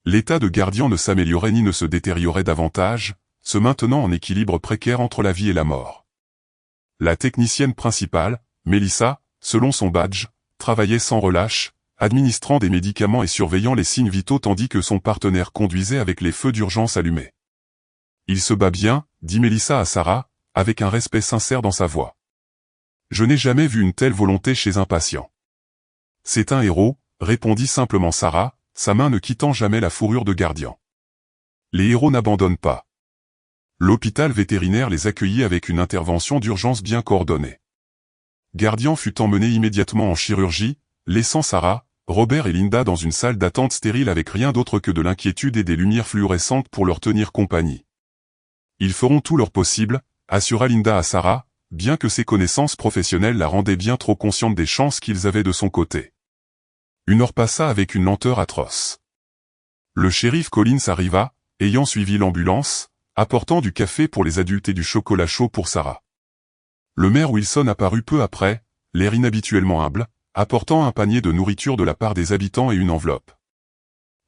L'état de Guardian ne s'améliorait ni ne se détériorait davantage, se maintenant en équilibre précaire entre la vie et la mort. La technicienne principale, Melissa, selon son badge, travaillait sans relâche, administrant des médicaments et surveillant les signes vitaux tandis que son partenaire conduisait avec les feux d'urgence allumés. Il se bat bien, dit Melissa à Sarah, avec un respect sincère dans sa voix. Je n'ai jamais vu une telle volonté chez un patient. C'est un héros, répondit simplement Sarah, sa main ne quittant jamais la fourrure de Guardian. Les héros n'abandonnent pas. L'hôpital vétérinaire les accueillit avec une intervention d'urgence bien coordonnée. Guardian fut emmené immédiatement en chirurgie, laissant Sarah, Robert et Linda dans une salle d'attente stérile avec rien d'autre que de l'inquiétude et des lumières fluorescentes pour leur tenir compagnie. Ils feront tout leur possible, assura Linda à Sarah, bien que ses connaissances professionnelles la rendaient bien trop consciente des chances qu'ils avaient de son côté. Une heure passa avec une lenteur atroce. Le shérif Collins arriva, ayant suivi l'ambulance, apportant du café pour les adultes et du chocolat chaud pour Sarah. Le maire Wilson apparut peu après, l'air inhabituellement humble, apportant un panier de nourriture de la part des habitants et une enveloppe.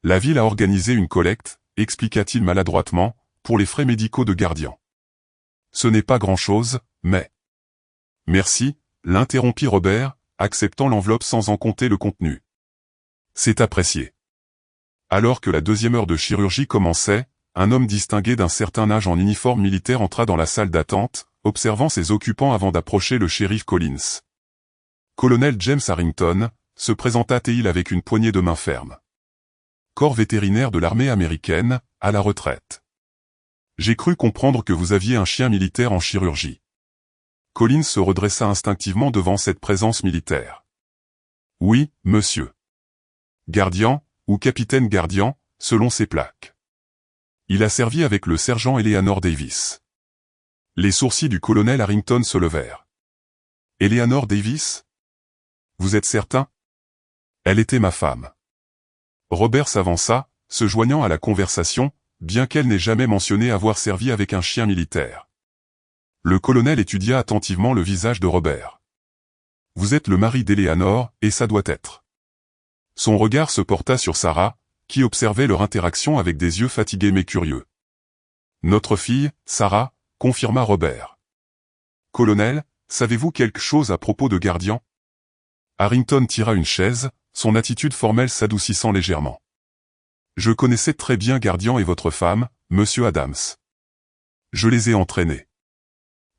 La ville a organisé une collecte, expliqua-t-il maladroitement, pour les frais médicaux de Guardian. Ce n'est pas grand-chose, mais... Merci, l'interrompit Robert, acceptant l'enveloppe sans en compter le contenu. C'est apprécié. Alors que la 2e heure de chirurgie commençait, un homme distingué d'un certain âge en uniforme militaire entra dans la salle d'attente, observant ses occupants avant d'approcher le shérif Collins. Colonel James Harrington, se présenta-t-il avec une poignée de main ferme. Corps vétérinaire de l'armée américaine, à la retraite. J'ai cru comprendre que vous aviez un chien militaire en chirurgie. Collins se redressa instinctivement devant cette présence militaire. Oui, monsieur. Guardian, ou capitaine Guardian, selon ses plaques. Il a servi avec le sergent Eleanor Davis. Les sourcils du colonel Harrington se levèrent. Eleanor Davis? Vous êtes certain? Elle était ma femme. Robert s'avança, se joignant à la conversation, bien qu'elle n'ait jamais mentionné avoir servi avec un chien militaire. Le colonel étudia attentivement le visage de Robert. Vous êtes le mari d'Eleanor, et ça doit être. Son regard se porta sur Sarah, qui observait leur interaction avec des yeux fatigués mais curieux. Notre fille, Sarah, confirma Robert. Colonel, savez-vous quelque chose à propos de Guardian? Harrington tira une chaise, son attitude formelle s'adoucissant légèrement. Je connaissais très bien Guardian et votre femme, monsieur Adams. Je les ai entraînés.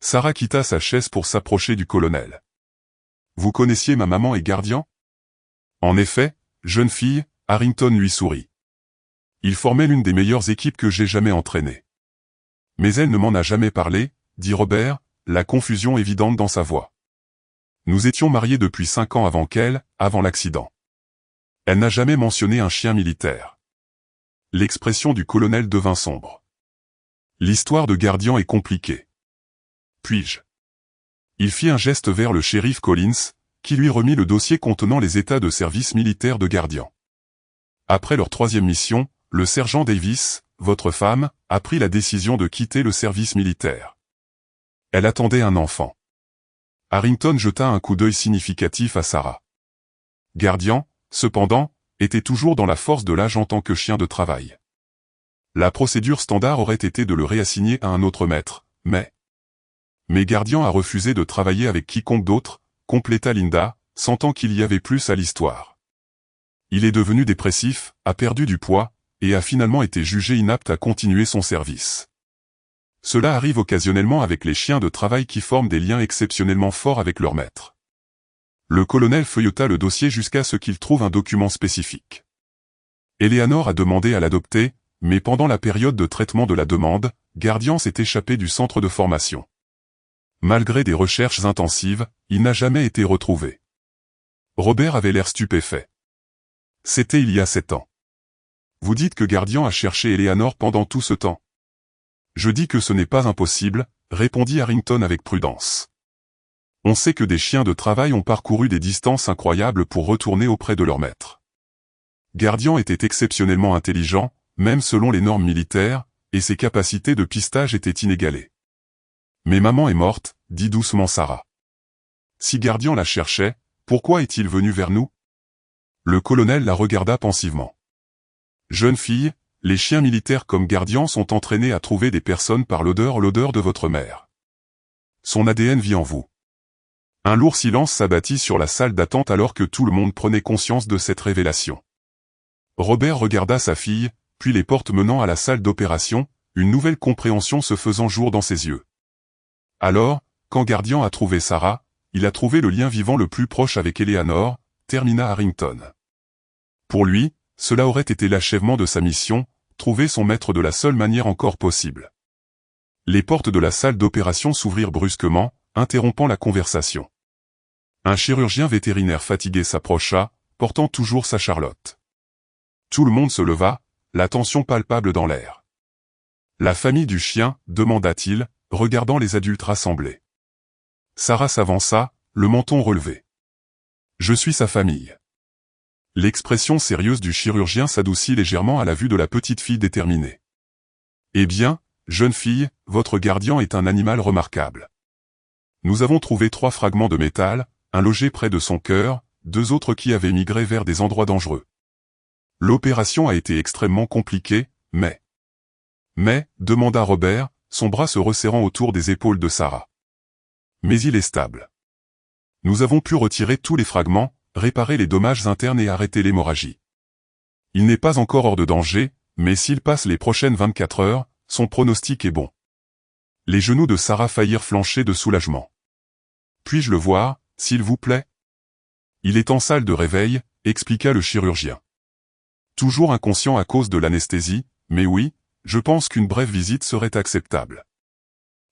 Sarah quitta sa chaise pour s'approcher du colonel. Vous connaissiez ma maman et Guardian? En effet, jeune fille, Harrington lui sourit. Il formait l'une des meilleures équipes que j'ai jamais entraînées. Mais elle ne m'en a jamais parlé, dit Robert, la confusion évidente dans sa voix. Nous étions mariés depuis 5 ans avant l'accident. Elle n'a jamais mentionné un chien militaire. L'expression du colonel devint sombre. L'histoire de Guardian est compliquée. Puis-je? Il fit un geste vers le shérif Collins, qui lui remit le dossier contenant les états de service militaire de Guardian. Après leur 3e mission, le sergent Davis, votre femme, a pris la décision de quitter le service militaire. Elle attendait un enfant. Harrington jeta un coup d'œil significatif à Sarah. Guardian, cependant, était toujours dans la force de l'âge en tant que chien de travail. La procédure standard aurait été de le réassigner à un autre maître, mais Guardian a refusé de travailler avec quiconque d'autre, compléta Linda, sentant qu'il y avait plus à l'histoire. Il est devenu dépressif, a perdu du poids, et a finalement été jugé inapte à continuer son service. Cela arrive occasionnellement avec les chiens de travail qui forment des liens exceptionnellement forts avec leur maître. Le colonel feuilleta le dossier jusqu'à ce qu'il trouve un document spécifique. Eleanor a demandé à l'adopter, mais pendant la période de traitement de la demande, Guardian s'est échappé du centre de formation. Malgré des recherches intensives, il n'a jamais été retrouvé. Robert avait l'air stupéfait. C'était il y a 7 ans. Vous dites que Guardian a cherché Eleanor pendant tout ce temps. Je dis que ce n'est pas impossible, répondit Harrington avec prudence. On sait que des chiens de travail ont parcouru des distances incroyables pour retourner auprès de leur maître. Guardian était exceptionnellement intelligent, même selon les normes militaires, et ses capacités de pistage étaient inégalées. Mais maman est morte, dit doucement Sarah. Si Guardian la cherchait, pourquoi est-il venu vers nous? Le colonel la regarda pensivement. Jeune fille, les chiens militaires comme Guardian sont entraînés à trouver des personnes par l'odeur de votre mère. Son ADN vit en vous. Un lourd silence s'abattit sur la salle d'attente alors que tout le monde prenait conscience de cette révélation. Robert regarda sa fille, puis les portes menant à la salle d'opération, une nouvelle compréhension se faisant jour dans ses yeux. Alors, quand Guardian a trouvé Sarah, il a trouvé le lien vivant le plus proche avec Eleanor, termina Harrington. Pour lui, cela aurait été l'achèvement de sa mission, trouver son maître de la seule manière encore possible. Les portes de la salle d'opération s'ouvrirent brusquement, interrompant la conversation. Un chirurgien vétérinaire fatigué s'approcha, portant toujours sa Charlotte. Tout le monde se leva, la tension palpable dans l'air. La famille du chien, demanda-t-il, regardant les adultes rassemblés. Sarah s'avança, le menton relevé. Je suis sa famille. L'expression sérieuse du chirurgien s'adoucit légèrement à la vue de la petite fille déterminée. Eh bien, jeune fille, votre Guardian est un animal remarquable. Nous avons trouvé 3 fragments de métal, un logé près de son cœur, 2 autres qui avaient migré vers des endroits dangereux. L'opération a été extrêmement compliquée, mais, demanda Robert, son bras se resserrant autour des épaules de Sarah. Mais il est stable. Nous avons pu retirer tous les fragments, réparer les dommages internes et arrêter l'hémorragie. Il n'est pas encore hors de danger, mais s'il passe les prochaines 24 heures, son pronostic est bon. Les genoux de Sarah faillirent flancher de soulagement. Puis-je le voir, s'il vous plaît? Il est en salle de réveil, expliqua le chirurgien. Toujours inconscient à cause de l'anesthésie, mais oui, je pense qu'une brève visite serait acceptable.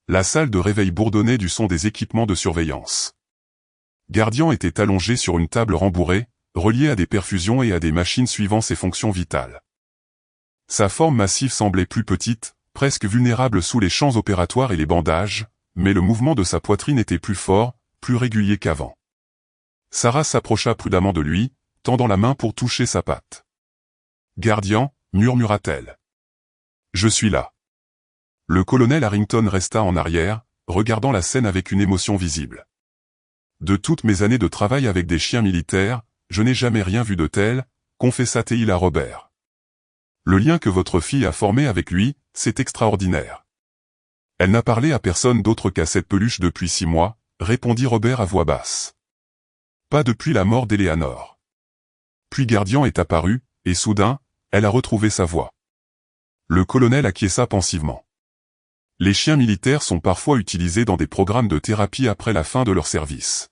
La salle de réveil bourdonnait du son des équipements de surveillance. Guardian était allongé sur une table rembourrée, reliée à des perfusions et à des machines suivant ses fonctions vitales. Sa forme massive semblait plus petite, presque vulnérable sous les champs opératoires et les bandages, mais le mouvement de sa poitrine était plus fort, plus régulier qu'avant. Sarah s'approcha prudemment de lui, tendant la main pour toucher sa patte. « Gardien » murmura-t-elle. « Je suis là. » Le colonel Harrington resta en arrière, regardant la scène avec une émotion visible. « De toutes mes années de travail avec des chiens militaires, je n'ai jamais rien vu de tel, confessa-t-il à Robert. Le lien que votre fille a formé avec lui, c'est extraordinaire. Elle n'a parlé à personne d'autre qu'à cette peluche depuis 6 mois, répondit Robert à voix basse. Pas depuis la mort d'Eleanor. Puis Gardien est apparu, et soudain, elle a retrouvé sa voix. Le colonel acquiesça pensivement. Les chiens militaires sont parfois utilisés dans des programmes de thérapie après la fin de leur service.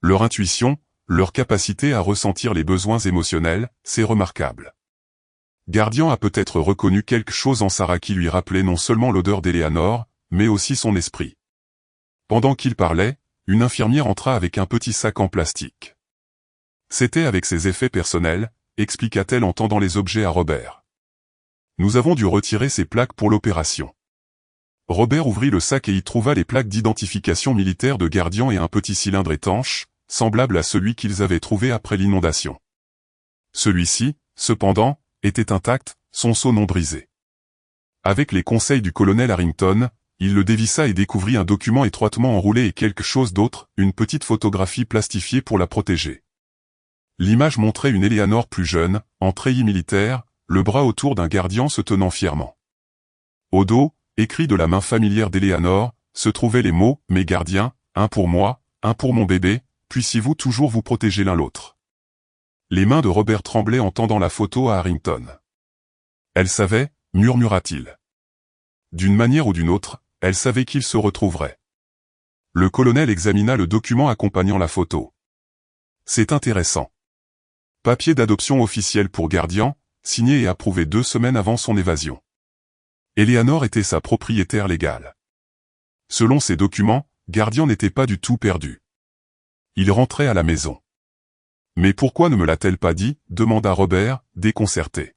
Leur intuition, leur capacité à ressentir les besoins émotionnels, c'est remarquable. Gardien a peut-être reconnu quelque chose en Sarah qui lui rappelait non seulement l'odeur d'Eleanor, mais aussi son esprit. Pendant qu'il parlait, une infirmière entra avec un petit sac en plastique. C'était avec ses effets personnels, expliqua-t-elle en tendant les objets à Robert. Nous avons dû retirer ces plaques pour l'opération. Robert ouvrit le sac et y trouva les plaques d'identification militaire de Gardien et un petit cylindre étanche, semblable à celui qu'ils avaient trouvé après l'inondation. Celui-ci, cependant, était intact, son seau non brisé. Avec les conseils du colonel Harrington, il le dévissa et découvrit un document étroitement enroulé et quelque chose d'autre, une petite photographie plastifiée pour la protéger. L'image montrait une Eleanor plus jeune, en treillis militaire, le bras autour d'un gardien se tenant fièrement. Au dos, écrit de la main familière d'Eleanor, se trouvaient les mots « Mes gardiens, un pour moi, un pour mon bébé, puissiez-vous toujours vous protéger l'un l'autre ». Les mains de Robert tremblaient en tendant la photo à Harrington. Elle savait, murmura-t-il. D'une manière ou d'une autre, elle savait qu'ils se retrouveraient. Le colonel examina le document accompagnant la photo. C'est intéressant. Papier d'adoption officiel pour Gardien, signé et approuvé 2 semaines avant son évasion. Eleanor était sa propriétaire légale. Selon ces documents, Gardien n'était pas du tout perdu. Il rentrait à la maison. Mais pourquoi ne me l'a-t-elle pas dit, demanda Robert, déconcerté.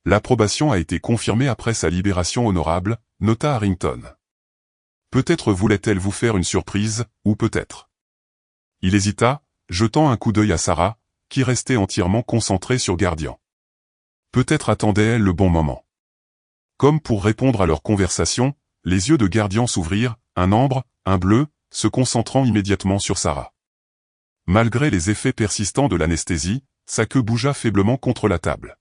L'approbation a été confirmée après sa libération honorable, nota Harrington. Peut-être voulait-elle vous faire une surprise, ou peut-être. Il hésita, jetant un coup d'œil à Sarah, qui restait entièrement concentrée sur Gardien. Peut-être attendait-elle le bon moment. Comme pour répondre à leur conversation, les yeux de Gardien s'ouvrirent, un ambre, un bleu, se concentrant immédiatement sur Sarah. Malgré les effets persistants de l'anesthésie, sa queue bougea faiblement contre la table.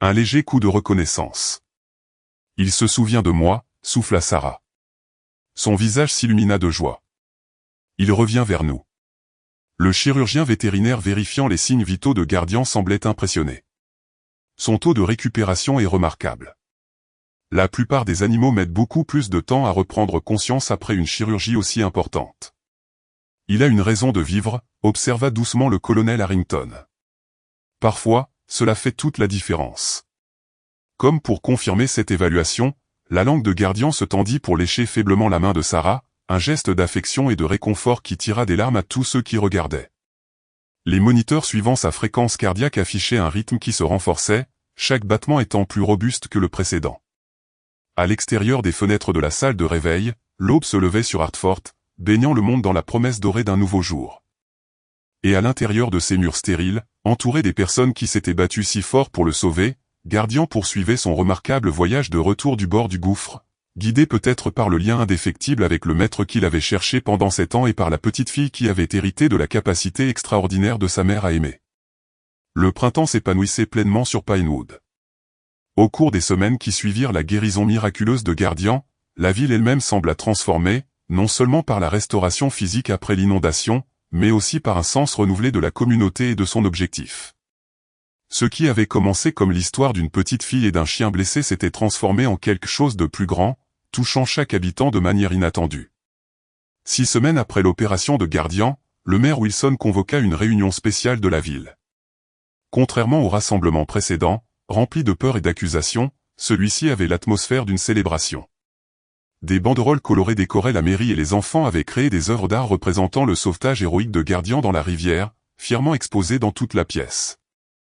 Un léger coup de reconnaissance. « Il se souvient de moi », souffla Sarah. Son visage s'illumina de joie. « Il revient vers nous. » Le chirurgien vétérinaire vérifiant les signes vitaux de Gardien semblait impressionné. Son taux de récupération est remarquable. La plupart des animaux mettent beaucoup plus de temps à reprendre conscience après une chirurgie aussi importante. Il a une raison de vivre, observa doucement le colonel Harrington. Parfois, cela fait toute la différence. Comme pour confirmer cette évaluation, la langue de Gardien se tendit pour lécher faiblement la main de Sarah, un geste d'affection et de réconfort qui tira des larmes à tous ceux qui regardaient. Les moniteurs suivant sa fréquence cardiaque affichaient un rythme qui se renforçait, chaque battement étant plus robuste que le précédent. À l'extérieur des fenêtres de la salle de réveil, l'aube se levait sur Hartford, baignant le monde dans la promesse dorée d'un nouveau jour. Et à l'intérieur de ces murs stériles, entouré des personnes qui s'étaient battues si fort pour le sauver, Gardien poursuivait son remarquable voyage de retour du bord du gouffre, guidé peut-être par le lien indéfectible avec le maître qu'il avait cherché pendant 7 ans et par la petite fille qui avait hérité de la capacité extraordinaire de sa mère à aimer. Le printemps s'épanouissait pleinement sur Pinewood. Au cours des semaines qui suivirent la guérison miraculeuse de Gardien, la ville elle-même sembla transformée, non seulement par la restauration physique après l'inondation, mais aussi par un sens renouvelé de la communauté et de son objectif. Ce qui avait commencé comme l'histoire d'une petite fille et d'un chien blessé s'était transformé en quelque chose de plus grand, touchant chaque habitant de manière inattendue. 6 semaines après l'opération de Gardien, le maire Wilson convoqua une réunion spéciale de la ville. Contrairement au rassemblement précédent, rempli de peur et d'accusations, celui-ci avait l'atmosphère d'une célébration. Des banderoles colorées décoraient la mairie et les enfants avaient créé des œuvres d'art représentant le sauvetage héroïque de Gardien dans la rivière, fièrement exposées dans toute la pièce.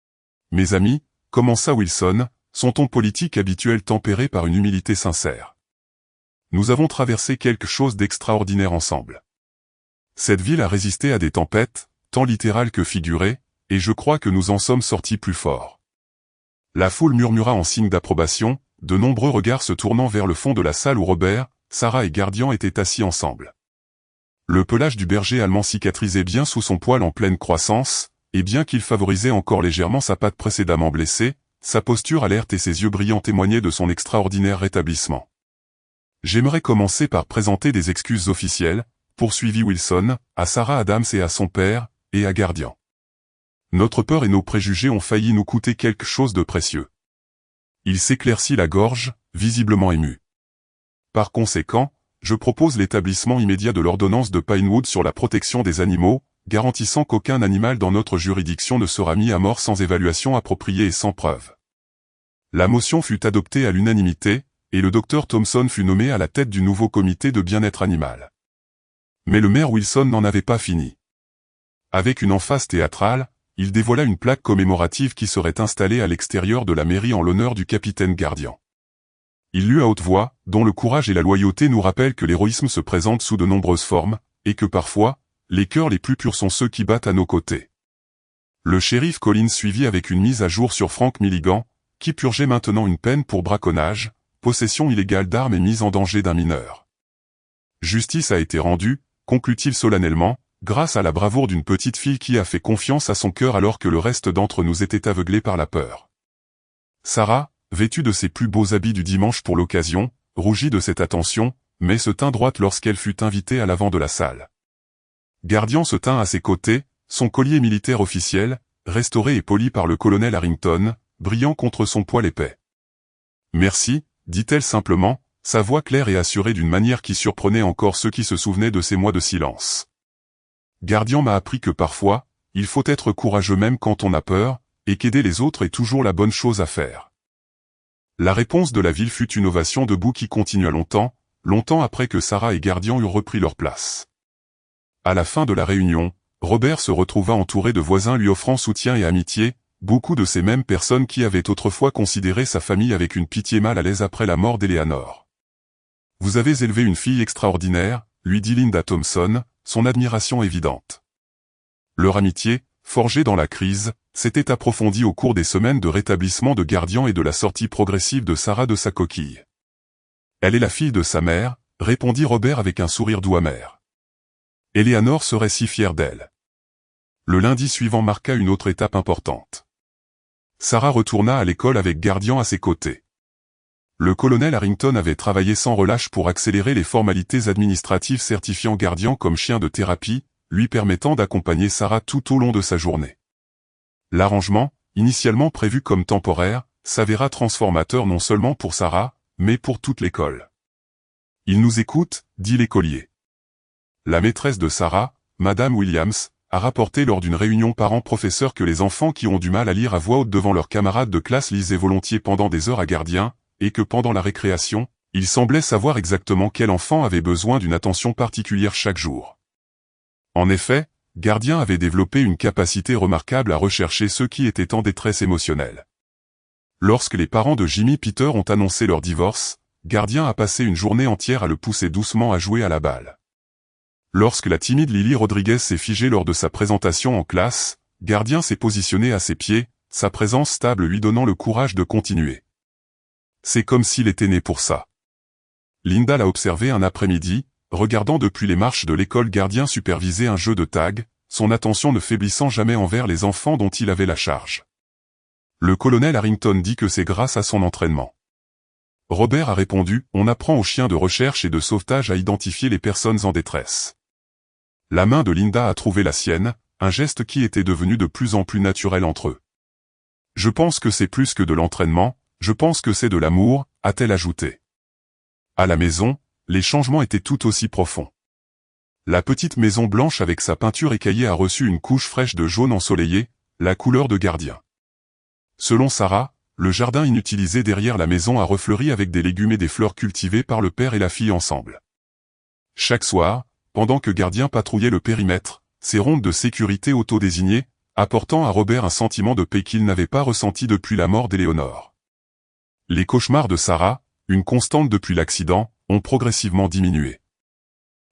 « Mes amis », commença Wilson, son ton politique habituel tempéré par une humilité sincère. Nous avons traversé quelque chose d'extraordinaire ensemble. Cette ville a résisté à des tempêtes, tant littérales que figurées, et je crois que nous en sommes sortis plus forts. La foule murmura en signe d'approbation, de nombreux regards se tournant vers le fond de la salle où Robert, Sarah et Gardian étaient assis ensemble. Le pelage du berger allemand cicatrisait bien sous son poil en pleine croissance, et bien qu'il favorisait encore légèrement sa patte précédemment blessée, sa posture alerte et ses yeux brillants témoignaient de son extraordinaire rétablissement. J'aimerais commencer par présenter des excuses officielles, poursuivit Wilson, à Sarah Adams et à son père, et à Gardian. Notre peur et nos préjugés ont failli nous coûter quelque chose de précieux. Il s'éclaircit la gorge, visiblement ému. Par conséquent, je propose l'établissement immédiat de l'ordonnance de Pinewood sur la protection des animaux, garantissant qu'aucun animal dans notre juridiction ne sera mis à mort sans évaluation appropriée et sans preuve. La motion fut adoptée à l'unanimité, et le docteur Thompson fut nommé à la tête du nouveau comité de bien-être animal. Mais le maire Wilson n'en avait pas fini. Avec une emphase théâtrale, il dévoila une plaque commémorative qui serait installée à l'extérieur de la mairie en l'honneur du capitaine Gardian. Il lut à haute voix, dont le courage et la loyauté nous rappellent que l'héroïsme se présente sous de nombreuses formes, et que parfois, les cœurs les plus purs sont ceux qui battent à nos côtés. Le shérif Collins suivit avec une mise à jour sur Frank Milligan, qui purgeait maintenant une peine pour braconnage, possession illégale d'armes et mise en danger d'un mineur. Justice a été rendue, conclut-il solennellement, grâce à la bravoure d'une petite fille qui a fait confiance à son cœur alors que le reste d'entre nous était aveuglé par la peur. Sarah, vêtue de ses plus beaux habits du dimanche pour l'occasion, rougit de cette attention, mais se tint droite lorsqu'elle fut invitée à l'avant de la salle. Gardian se tint à ses côtés, son collier militaire officiel, restauré et poli par le colonel Harrington, brillant contre son poil épais. « Merci », dit-elle simplement, sa voix claire et assurée d'une manière qui surprenait encore ceux qui se souvenaient de ces mois de silence. Gardian m'a appris que parfois, il faut être courageux même quand on a peur, et qu'aider les autres est toujours la bonne chose à faire. La réponse de la ville fut une ovation debout qui continua longtemps, longtemps après que Sarah et Gardian eurent repris leur place. À la fin de la réunion, Robert se retrouva entouré de voisins lui offrant soutien et amitié, beaucoup de ces mêmes personnes qui avaient autrefois considéré sa famille avec une pitié mal à l'aise après la mort d'Eleanor. « Vous avez élevé une fille extraordinaire », lui dit Linda Thompson, son admiration évidente. Leur amitié, forgée dans la crise, s'était approfondie au cours des semaines de rétablissement de Gardian et de la sortie progressive de Sarah de sa coquille. « Elle est la fille de sa mère », répondit Robert avec un sourire doux amer. Eleanor serait si fière d'elle. Le lundi suivant marqua une autre étape importante. Sarah retourna à l'école avec Gardian à ses côtés. Le colonel Harrington avait travaillé sans relâche pour accélérer les formalités administratives certifiant Gardian comme chien de thérapie, lui permettant d'accompagner Sarah tout au long de sa journée. L'arrangement, initialement prévu comme temporaire, s'avéra transformateur non seulement pour Sarah, mais pour toute l'école. « Il nous écoute », dit l'écolier. La maîtresse de Sarah, Madame Williams, a rapporté lors d'une réunion parents-professeurs que les enfants qui ont du mal à lire à voix haute devant leurs camarades de classe lisaient volontiers pendant des heures à Gardian, et que pendant la récréation, il semblait savoir exactement quel enfant avait besoin d'une attention particulière chaque jour. En effet, Gardian avait développé une capacité remarquable à rechercher ceux qui étaient en détresse émotionnelle. Lorsque les parents de Jimmy Peter ont annoncé leur divorce, Gardian a passé une journée entière à le pousser doucement à jouer à la balle. Lorsque la timide Lily Rodriguez s'est figée lors de sa présentation en classe, Gardian s'est positionné à ses pieds, sa présence stable lui donnant le courage de continuer. C'est comme s'il était né pour ça. Linda l'a observé un après-midi, regardant depuis les marches de l'école Gardian superviser un jeu de tag, son attention ne faiblissant jamais envers les enfants dont il avait la charge. Le colonel Harrington dit que c'est grâce à son entraînement. Robert a répondu, on apprend aux chiens de recherche et de sauvetage à identifier les personnes en détresse. La main de Linda a trouvé la sienne, un geste qui était devenu de plus en plus naturel entre eux. Je pense que c'est plus que de l'entraînement, je pense que c'est de l'amour, a-t-elle ajouté. À la maison, les changements étaient tout aussi profonds. La petite maison blanche avec sa peinture écaillée a reçu une couche fraîche de jaune ensoleillé, la couleur de Gardian. Selon Sarah, le jardin inutilisé derrière la maison a refleuri avec des légumes et des fleurs cultivées par le père et la fille ensemble. Chaque soir, pendant que Gardian patrouillait le périmètre, ses rondes de sécurité auto-désignées, apportant à Robert un sentiment de paix qu'il n'avait pas ressenti depuis la mort d'Eleanor. Les cauchemars de Sarah, une constante depuis l'accident, ont progressivement diminué.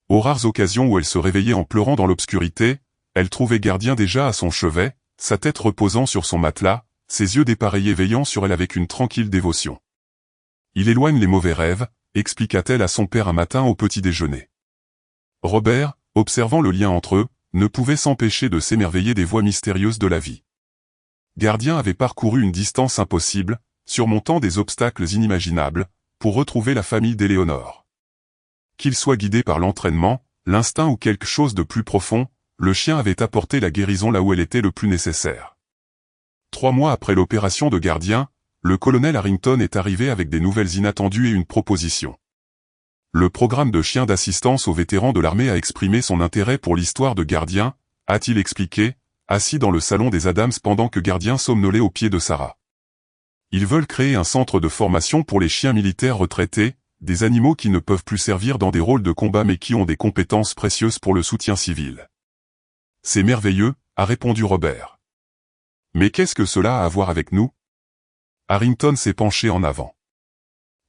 Aux rares occasions où elle se réveillait en pleurant dans l'obscurité, elle trouvait Gardien déjà à son chevet, sa tête reposant sur son matelas, ses yeux dépareillés veillant sur elle avec une tranquille dévotion. Il éloigne les mauvais rêves, expliqua-t-elle à son père un matin au petit déjeuner. Robert, observant le lien entre eux, ne pouvait s'empêcher de s'émerveiller des voies mystérieuses de la vie. Gardien avait parcouru une distance impossible, surmontant des obstacles inimaginables, pour retrouver la famille d'Éléonore. Qu'il soit guidé par l'entraînement, l'instinct ou quelque chose de plus profond, le chien avait apporté la guérison là où elle était le plus nécessaire. 3 mois après l'opération de Gardien, le colonel Harrington est arrivé avec des nouvelles inattendues et une proposition. Le programme de chiens d'assistance aux vétérans de l'armée a exprimé son intérêt pour l'histoire de Gardien, a-t-il expliqué, assis dans le salon des Adams pendant que Gardien somnolait aux pieds de Sarah. Ils veulent créer un centre de formation pour les chiens militaires retraités, des animaux qui ne peuvent plus servir dans des rôles de combat mais qui ont des compétences précieuses pour le soutien civil. C'est merveilleux, a répondu Robert. Mais qu'est-ce que cela a à voir avec nous? Harrington s'est penché en avant.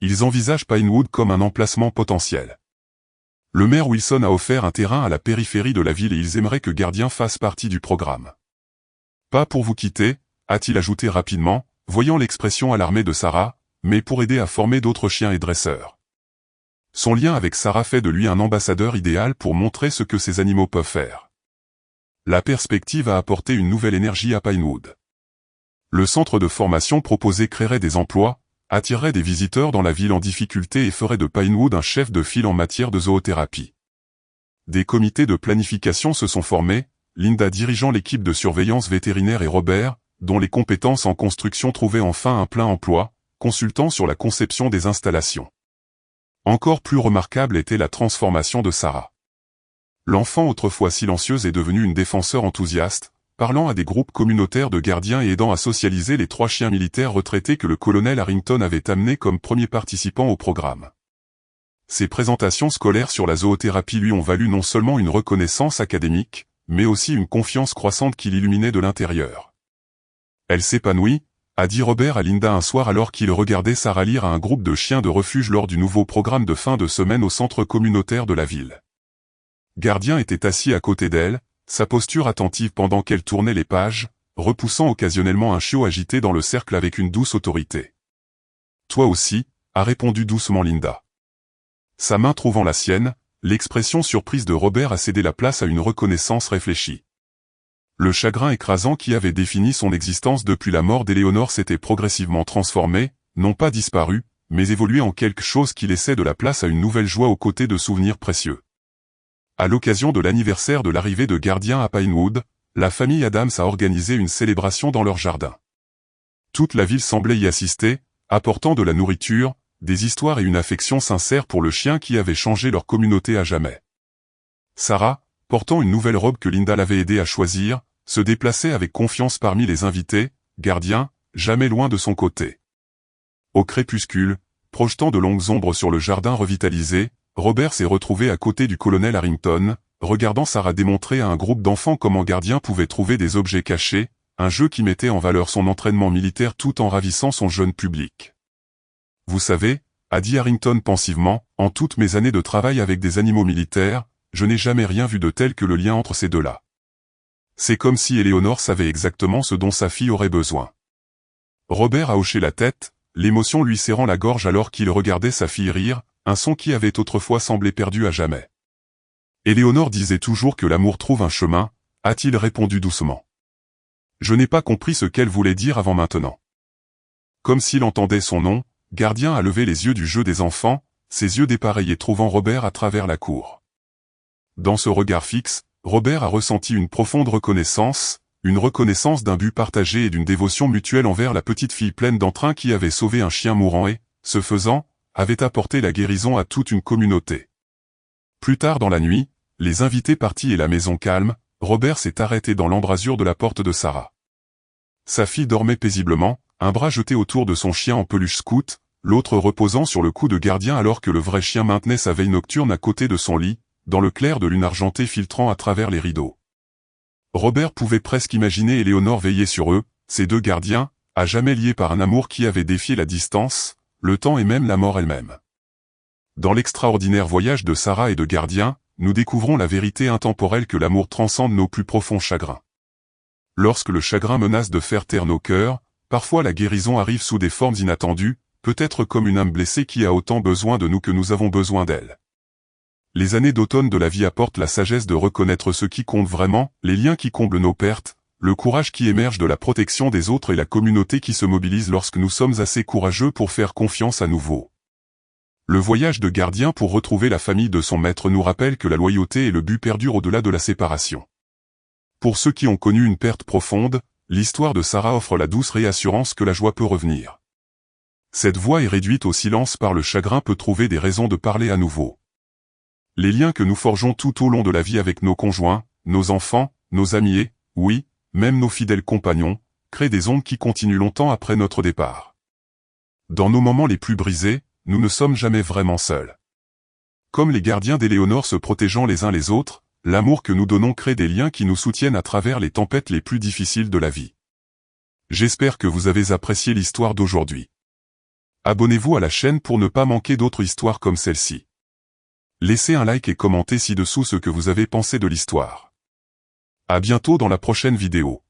Ils envisagent Pinewood comme un emplacement potentiel. Le maire Wilson a offert un terrain à la périphérie de la ville et ils aimeraient que Gardien fasse partie du programme. Pas pour vous quitter, a-t-il ajouté rapidement, voyant l'expression alarmée de Sarah, mais pour aider à former d'autres chiens et dresseurs. Son lien avec Sarah fait de lui un ambassadeur idéal pour montrer ce que ces animaux peuvent faire. La perspective a apporté une nouvelle énergie à Pinewood. Le centre de formation proposé créerait des emplois, attirerait des visiteurs dans la ville en difficulté et ferait de Pinewood un chef de file en matière de zoothérapie. Des comités de planification se sont formés, Linda dirigeant l'équipe de surveillance vétérinaire et Robert, dont les compétences en construction trouvaient enfin un plein emploi, consultant sur la conception des installations. Encore plus remarquable était la transformation de Sarah. L'enfant autrefois silencieuse est devenue une défenseur enthousiaste, parlant à des groupes communautaires de gardiens et aidant à socialiser les 3 chiens militaires retraités que le colonel Harrington avait amenés comme premiers participants au programme. Ses présentations scolaires sur la zoothérapie lui ont valu non seulement une reconnaissance académique, mais aussi une confiance croissante qui l'illuminait de l'intérieur. Elle s'épanouit, a dit Robert à Linda un soir alors qu'il regardait Sarah lire à un groupe de chiens de refuge lors du nouveau programme de fin de semaine au centre communautaire de la ville. Gardien était assis à côté d'elle, sa posture attentive pendant qu'elle tournait les pages, repoussant occasionnellement un chiot agité dans le cercle avec une douce autorité. « Toi aussi » a répondu doucement Linda. Sa main trouvant la sienne, l'expression surprise de Robert a cédé la place à une reconnaissance réfléchie. Le chagrin écrasant qui avait défini son existence depuis la mort d'Éléonore s'était progressivement transformé, non pas disparu, mais évolué en quelque chose qui laissait de la place à une nouvelle joie aux côtés de souvenirs précieux. À l'occasion de l'anniversaire de l'arrivée de Gardien à Pinewood, la famille Adams a organisé une célébration dans leur jardin. Toute la ville semblait y assister, apportant de la nourriture, des histoires et une affection sincère pour le chien qui avait changé leur communauté à jamais. Sarah, portant une nouvelle robe que Linda l'avait aidé à choisir, se déplaçait avec confiance parmi les invités, Gardien, jamais loin de son côté. Au crépuscule, projetant de longues ombres sur le jardin revitalisé, Robert s'est retrouvé à côté du colonel Harrington, regardant Sarah démontrer à un groupe d'enfants comment Gardien pouvait trouver des objets cachés, un jeu qui mettait en valeur son entraînement militaire tout en ravissant son jeune public. « Vous savez, » a dit Harrington pensivement, « en toutes mes années de travail avec des animaux militaires, je n'ai jamais rien vu de tel que le lien entre ces deux-là. C'est comme si Éléonore savait exactement ce dont sa fille aurait besoin. » Robert a hoché la tête, l'émotion lui serrant la gorge alors qu'il regardait sa fille rire, un son qui avait autrefois semblé perdu à jamais. Éléonore disait toujours que l'amour trouve un chemin, a-t-il répondu doucement. Je n'ai pas compris ce qu'elle voulait dire avant maintenant. Comme s'il entendait son nom, Gardien a levé les yeux du jeu des enfants, ses yeux dépareillés trouvant Robert à travers la cour. Dans ce regard fixe, Robert a ressenti une profonde reconnaissance, une reconnaissance d'un but partagé et d'une dévotion mutuelle envers la petite fille pleine d'entrain qui avait sauvé un chien mourant et, ce faisant, avait apporté la guérison à toute une communauté. Plus tard dans la nuit, les invités partis et la maison calme, Robert s'est arrêté dans l'embrasure de la porte de Sarah. Sa fille dormait paisiblement, un bras jeté autour de son chien en peluche scout, l'autre reposant sur le cou de Gardien alors que le vrai chien maintenait sa veille nocturne à côté de son lit, dans le clair de lune argentée filtrant à travers les rideaux. Robert pouvait presque imaginer Éléonore veiller sur eux, ces deux gardiens, à jamais liés par un amour qui avait défié la distance, le temps et même la mort elle-même. Dans l'extraordinaire voyage de Sarah et de Gardien, nous découvrons la vérité intemporelle que l'amour transcende nos plus profonds chagrins. Lorsque le chagrin menace de faire taire nos cœurs, parfois la guérison arrive sous des formes inattendues, peut-être comme une âme blessée qui a autant besoin de nous que nous avons besoin d'elle. Les années d'automne de la vie apportent la sagesse de reconnaître ce qui compte vraiment, les liens qui comblent nos pertes, le courage qui émerge de la protection des autres et la communauté qui se mobilise lorsque nous sommes assez courageux pour faire confiance à nouveau. Le voyage de Gardien pour retrouver la famille de son maître nous rappelle que la loyauté et le but perdurent au-delà de la séparation. Pour ceux qui ont connu une perte profonde, l'histoire de Sarah offre la douce réassurance que la joie peut revenir. Cette voix est réduite au silence par le chagrin peut trouver des raisons de parler à nouveau. Les liens que nous forgeons tout au long de la vie avec nos conjoints, nos enfants, nos amis et, oui, même nos fidèles compagnons, créent des ondes qui continuent longtemps après notre départ. Dans nos moments les plus brisés, nous ne sommes jamais vraiment seuls. Comme les gardiens d'Éléonore se protégeant les uns les autres, l'amour que nous donnons crée des liens qui nous soutiennent à travers les tempêtes les plus difficiles de la vie. J'espère que vous avez apprécié l'histoire d'aujourd'hui. Abonnez-vous à la chaîne pour ne pas manquer d'autres histoires comme celle-ci. Laissez un like et commentez ci-dessous ce que vous avez pensé de l'histoire. À bientôt dans la prochaine vidéo.